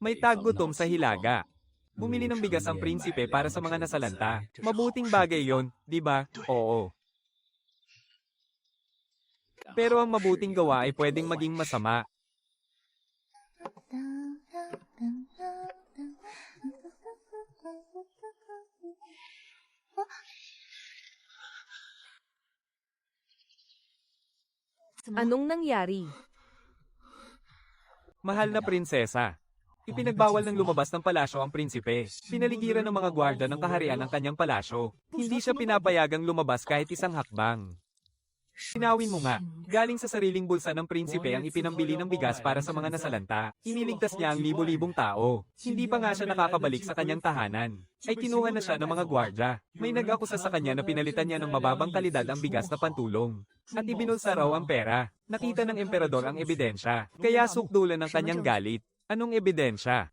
may taggutom sa hilaga. Bumili ng bigas ang prinsipe para sa mga nasalanta. Mabuting bagay yon, di ba? Oo. Pero ang mabuting gawa ay pwedeng maging masama. Anong nangyari? Mahal na prinsesa. Ipinagbawal ng lumabas ng palasyo ang prinsipe. Pinaligiran ng mga gwarda ng kaharian ang kanyang palasyo. Hindi siya pinapayagang lumabas kahit isang hakbang. Sinawin mo nga, galing sa sariling bulsa ng prinsipe ang ipinambili ng bigas para sa mga nasalanta. Iniligtas niya ang libo-libong tao. Hindi pa nga siya nakakabalik sa kanyang tahanan. Ay kinuha na siya ng mga gwardya. May nag-akusa sa kanya na pinalitan niya ng mababang kalidad ang bigas na pantulong. At ibinulsa raw ang pera. Nakita ng emperador ang ebidensya. Kaya sukdulan ng kanyang galit. Anong ebidensya?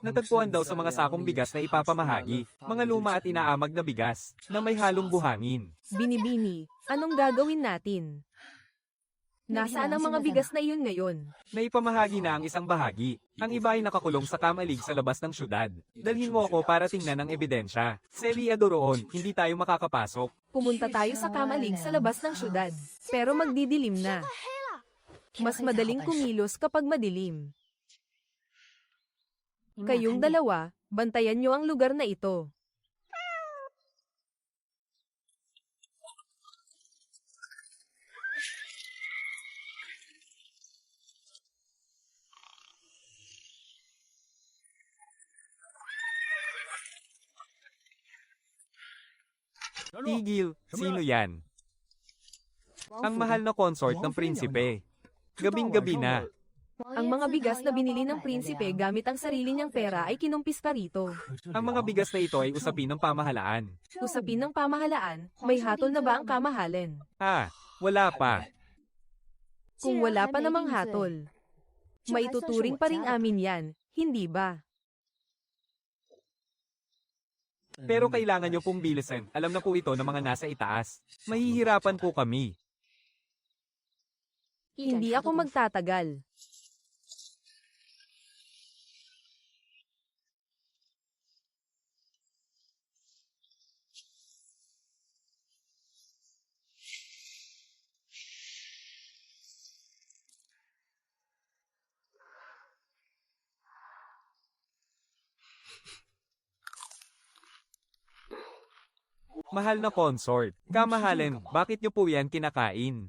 Natagpuan daw sa mga sakong bigas na ipapamahagi, mga luma at inaamag na bigas, na may halong buhangin. Binibini, anong gagawin natin? Nasaan ang mga bigas na iyon ngayon? Naipamahagi na ang isang bahagi. Ang iba ay nakakulong sa kamalig sa labas ng syudad. Dalhin mo ako para tingnan ang ebidensya. Seliado roon, hindi tayo makakapasok. Pumunta tayo sa kamalig sa labas ng syudad. Pero magdidilim na. Mas madaling kumilos kapag madilim. Kayong dalawa, bantayan niyo ang lugar na ito. Tigil, sino yan? Ang mahal na consort ng prinsipe. Gabing-gabi na. Ang mga bigas na binili ng prinsipe gamit ang sarili niyang pera ay kinumpis pa rito. Ang mga bigas na ito ay usapin ng pamahalaan. Usapin ng pamahalaan, may hatol na ba ang kamahalan? Wala pa. Kung wala pa namang hatol, Maituturing pa rin amin yan, hindi ba? Pero kailangan nyo pong bilisan. Alam na po ito ng mga nasa itaas. Mahihirapan po kami. Hindi ako magtatagal. Mahal na consort. Kamahalin, bakit nyo po yan kinakain?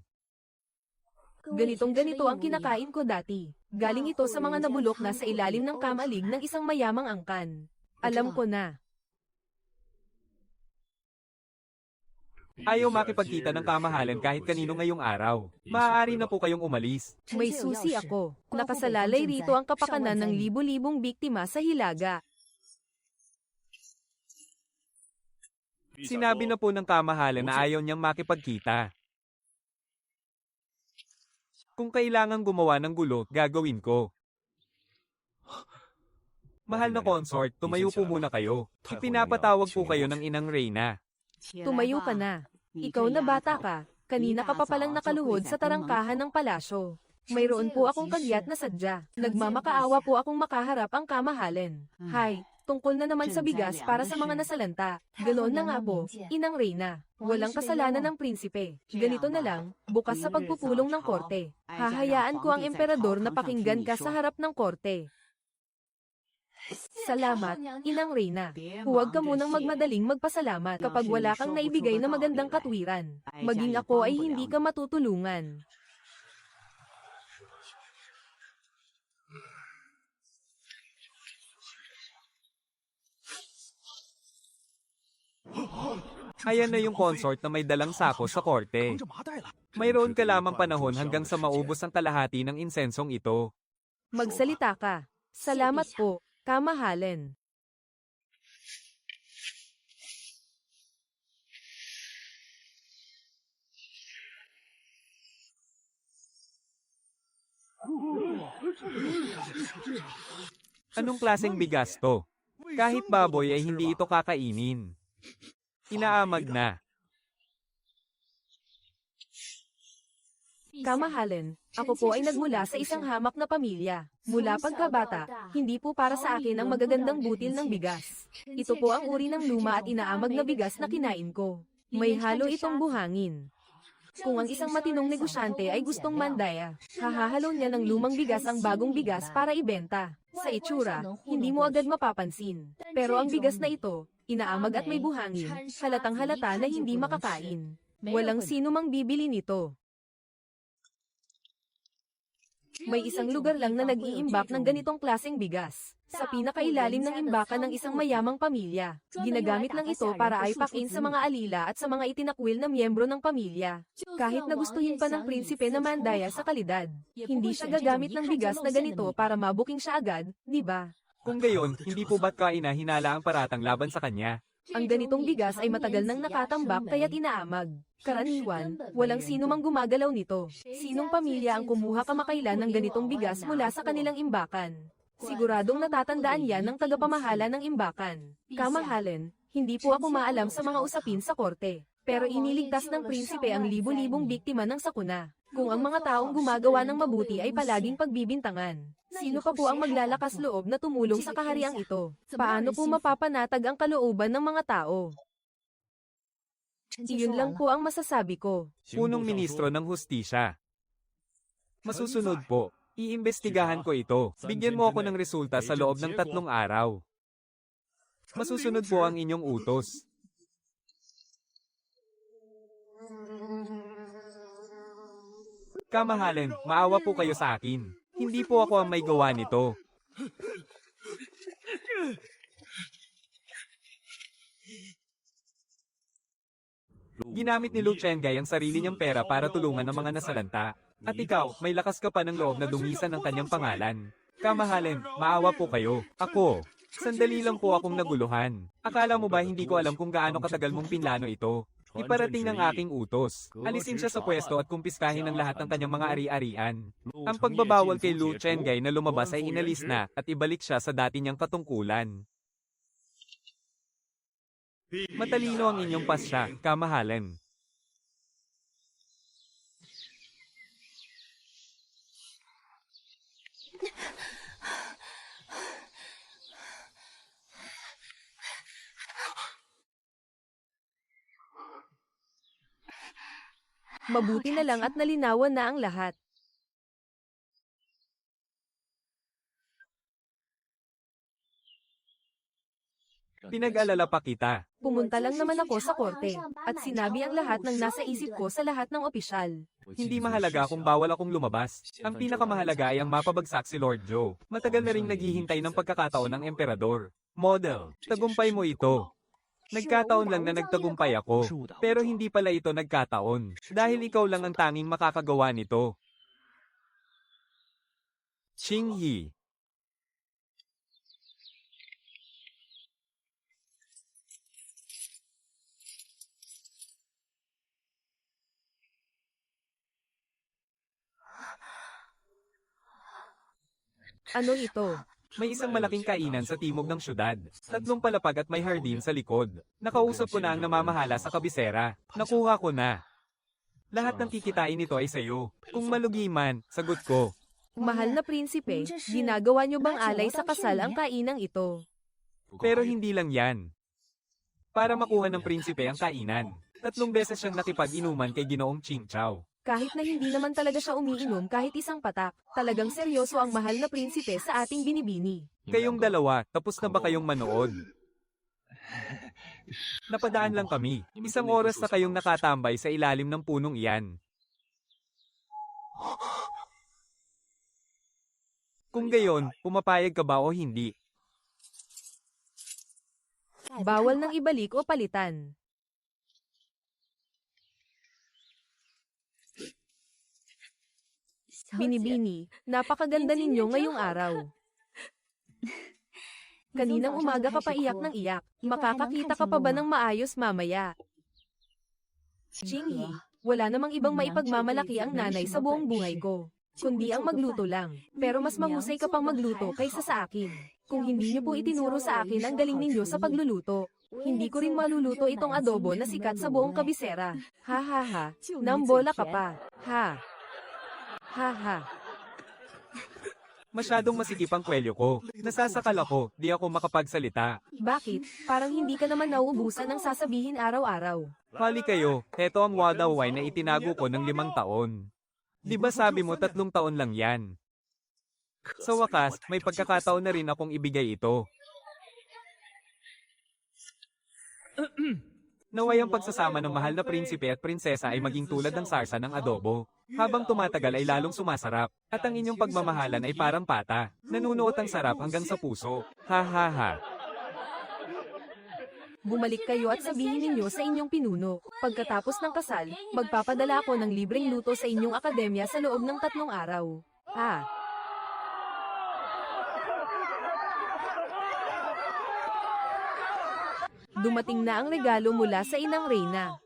Ganitong-ganito ang kinakain ko dati. Galing ito sa mga nabulok na sa ilalim ng kamalig ng isang mayamang angkan. Alam ko na. Ayaw makipagkita ng kamahalan kahit kanino ngayong araw. Maaari na po kayong umalis. May susi ako. Nakasalalay rito ang kapakanan ng libo-libong biktima sa Hilaga. Sinabi na po ng kamahalan na ayaw niyang makipagkita. Kung kailangan gumawa ng gulo, gagawin ko. Mahal na consort, tumayo po muna kayo. Ipinapatawag po kayo ng inang Reyna. Tumayo ka na. Ikaw na bata ka. Kanina ka pa palang nakaluhod sa tarangkahan ng palasyo. Mayroon po akong kagyat na sadya. Nagmamakaawa po akong makaharap ang kamahalan. Hay, tungkol na naman sa bigas para sa mga nasalanta. Ganoon na nga po, inang Reyna. Walang kasalanan ng prinsipe. Ganito na lang, bukas sa pagpupulong ng korte. Hahayaan ko ang emperador na pakinggan ka sa harap ng korte. Salamat, inang Reyna. Huwag ka munang magmadaling magpasalamat kapag wala kang naibigay na magandang katwiran. Maging ako ay hindi ka matutulungan. Ayan na yung consort na may dalang sako sa korte. Mayroon ka lamang panahon hanggang sa maubos ang kalahati ng insensong ito. Magsalita ka. Salamat po, kamahalan. Anong klaseng bigas to? Kahit baboy ay hindi ito kakainin. Inaamag na. Kamahalan, ako po ay nagmula sa isang hamak na pamilya. Mula pagkabata, hindi po para sa akin ang magagandang butil ng bigas. Ito po ang uri ng luma at inaamag na bigas na kinain ko. May halo itong buhangin. Kung ang isang matinong negosyante ay gustong mandaya, hahahalo niya ng lumang bigas ang bagong bigas para ibenta. Sa itsura, hindi mo agad mapapansin. Pero ang bigas na ito, inaamag at may buhangin, halatang halata na hindi makakain. Walang sino mang bibili nito. May isang lugar lang na nag-iimbak ng ganitong klaseng bigas. Sa pinakailalim ng imbakan ng isang mayamang pamilya. Ginagamit lang ito para aipakin sa mga alila at sa mga itinakwil na miyembro ng pamilya. Kahit nagustuhin pa ng prinsipe na mandaya sa kalidad, hindi siya gagamit ng bigas na ganito para mabuking siya agad, di ba? Kung gayon, hindi po ba't hinala ang paratang laban sa kanya? Ang ganitong bigas ay matagal nang nakatambak kaya't inaamag. Karaniwan, walang sino mang gumagalaw nito. Sinong pamilya ang kumuha kamakailan ng ganitong bigas mula sa kanilang imbakan? Siguradong natatandaan yan ng tagapamahala ng imbakan. Kamahalan, hindi po ako maalam sa mga usapin sa korte. Pero iniligtas ng prinsipe ang libo-libong biktima ng sakuna. Kung ang mga taong gumagawa ng mabuti ay palaging pagbibintangan, sino pa po ang maglalakas loob na tumulong sa kahariang ito? Paano po mapapanatag ang kalooban ng mga tao? Iyon lang po ang masasabi ko. Punong ministro ng hustisya. Masusunod po. Iimbestigahan ko ito. Bigyan mo ako ng resulta sa loob ng 3 araw. Masusunod po ang inyong utos. Kamahalan, maawa po kayo sa akin. Hindi po ako ang may gawa nito. Ginamit ni Lu Chengay ang sarili niyang pera para tulungan ang mga nasalanta. At ikaw, may lakas ka pa ng loob na dungisan ang kanyang pangalan. Kamahalan, maawa po kayo. Ako, sandali lang po akong naguluhan. Akala mo ba hindi ko alam kung gaano katagal mong pinlano ito? Iparating ng aking utos. Alisin siya sa pwesto at kumpiskahin ng lahat ng kanyang mga ari-arian. Ang pagbabawal kay Lu Chengay na lumabas ay inalis na at ibalik siya sa dati niyang katungkulan. Matalino ang inyong pasya, kamahalan. Mabuti na lang at nalinawan na ang lahat. Pinag-alala pa kita. Pumunta lang naman ako sa korte, at sinabi ang lahat ng nasa isip ko sa lahat ng opisyal. Hindi mahalaga kung bawal akong lumabas. Ang pinakamahalaga ay ang mapabagsak si Lord Joe. Matagal na ring naghihintay ng pagkakataon ng emperador. Model, tagumpay mo ito. Nagkataon lang na nagtagumpay ako. Pero hindi pala ito nagkataon. Dahil ikaw lang ang tanging makakagawa nito. Qingyi. Ano ito? May isang malaking kainan sa timog ng syudad. 3 palapag at may hardin sa likod. Nakausap ko na ang namamahala sa kabisera. Nakuha ko na. Lahat ng kikitain nito ay sayo. Kung malugi man, sagot ko. Mahal na prinsipe, ginagawa niyo bang alay sa kasal ang kainang ito? Pero hindi lang yan. Para makuha ng prinsipe ang kainan. 3 beses siyang nakipag-inuman kay Ginoong Qing Chao. Kahit na hindi naman talaga siya umiinom kahit isang patak, talagang seryoso ang mahal na prinsipe sa ating binibini. Kayong dalawa, tapos na ba kayong manood? Napadaan lang kami. 1 oras na kayong nakatambay sa ilalim ng punong iyan. Kung gayon, pumapayag ka ba o hindi? Bawal nang ibalik o palitan. Binibini, napakaganda ninyo ngayong araw. Kaninang umaga ka pa iyak ng iyak. Makakakita ka pa ba ng maayos mamaya? Qingyi, wala namang ibang maipagmamalaki ang nanay sa buong buhay ko, kundi ang magluto lang. Pero mas mahusay ka pang magluto kaysa sa akin. Kung hindi niyo po itinuro sa akin ang galing ninyo sa pagluluto, hindi ko rin maluluto itong adobo na sikat sa buong kabisera. Ha ha ha, nambola ka pa. Ha. Ha ha. Masyadong masikip ang kwelyo ko. Nasasakal ako, di ako makapagsalita. Bakit? Parang hindi ka naman nauubusan ng sasabihin araw-araw. Hali kayo, heto ang Wada wine na itinago ko ng 5 taon. Di ba sabi mo 3 taon lang yan? Sa wakas, may pagkakataon na rin akong ibigay ito. Naway ang pagsasama ng mahal na prinsipe at prinsesa ay maging tulad ng sarsa ng adobo. Habang tumatagal ay lalong sumasarap, at ang inyong pagmamahalan ay parang pata. Nanunuot ang sarap hanggang sa puso. Ha ha ha. Bumalik kayo at sabihin ninyo sa inyong pinuno. Pagkatapos ng kasal, magpapadala ako ng libreng luto sa inyong akademya sa loob ng 3 araw. Ha? Dumating na ang regalo mula sa inang Reyna.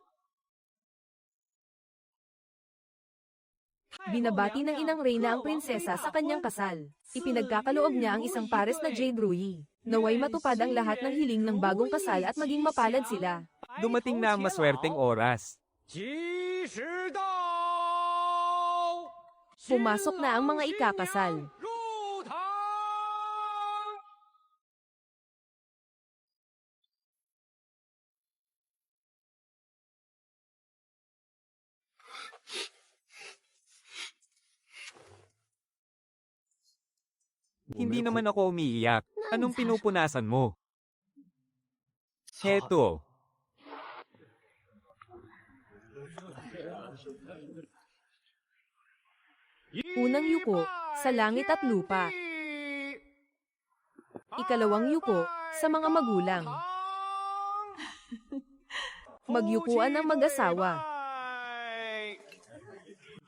Binabati ng inang Reyna ang prinsesa sa kanyang kasal. Ipinagkakaloob niya ang isang pares na jade ruyi. Naway matupad ang lahat ng hiling ng bagong kasal at maging mapalad sila. Dumating na ang maswerteng oras. Pumasok na ang mga ikakasal. Hindi naman ako umiiyak. Anong pinupunasan mo? Heto. Unang yuko, sa langit at lupa. Ikalawang yuko, sa mga magulang. Magyukuan ang mag-asawa.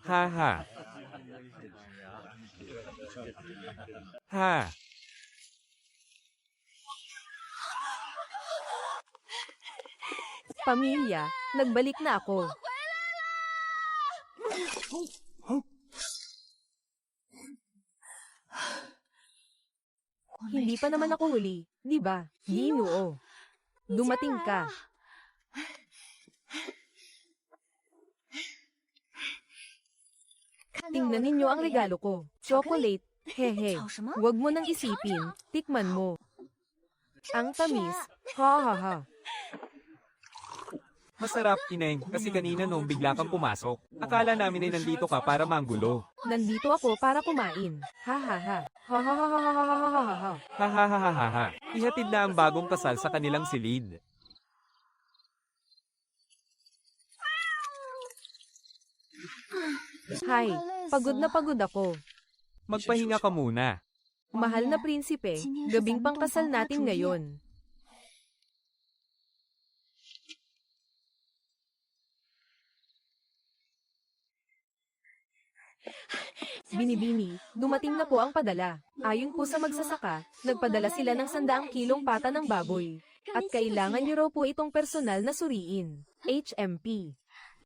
Ha ha. Ha. Pamilya, Nagbalik na ako. Hindi pa naman ako huli, di ba? Ginoo. Dumating ka. Tingnan ninyo ang regalo ko. Chocolate. Hehe. Huwag mo nang isipin. Tikman mo. Ang tamis. Ha ha ha. Masarap, Ineng, kasi kanina nung bigla kang pumasok. Akala namin ay nandito ka para manggulo. Nandito ako para kumain. Ha ha ha. Ha ha ha ha ha ha ha ha ha. Hahaha. Ihatid na ang bagong kasal sa kanilang silid. Hay, pagod na pagod ako. Magpahinga ka muna. Mahal na prinsipe, gabing pangkasal natin ngayon. Binibini, dumating na po ang padala. Ayon po sa magsasaka, nagpadala sila ng 100 kilong pata ng baboy. At kailangan niyo raw po itong personal na suriin. HMP.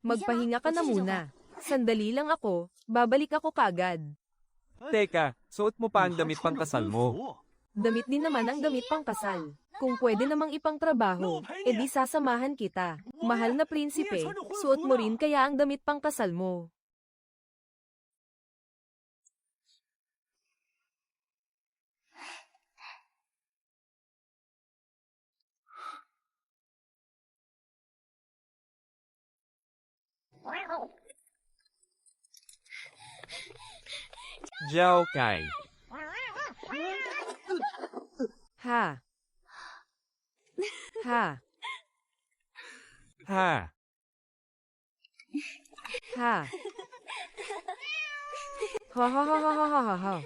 Magpahinga ka na muna. Sandali lang ako, babalik ako kagad. Teka, suot mo pa ang damit pangkasal mo. Damit din naman ang damit pangkasal. Kung pwede namang ipangtrabaho, edi sasamahan kita. Mahal na prinsipe, suot mo rin kaya ang damit pangkasal mo. Jiao Kai. Ha. Ha. Ha. Ha. Ha ha ha ha ha ha ha.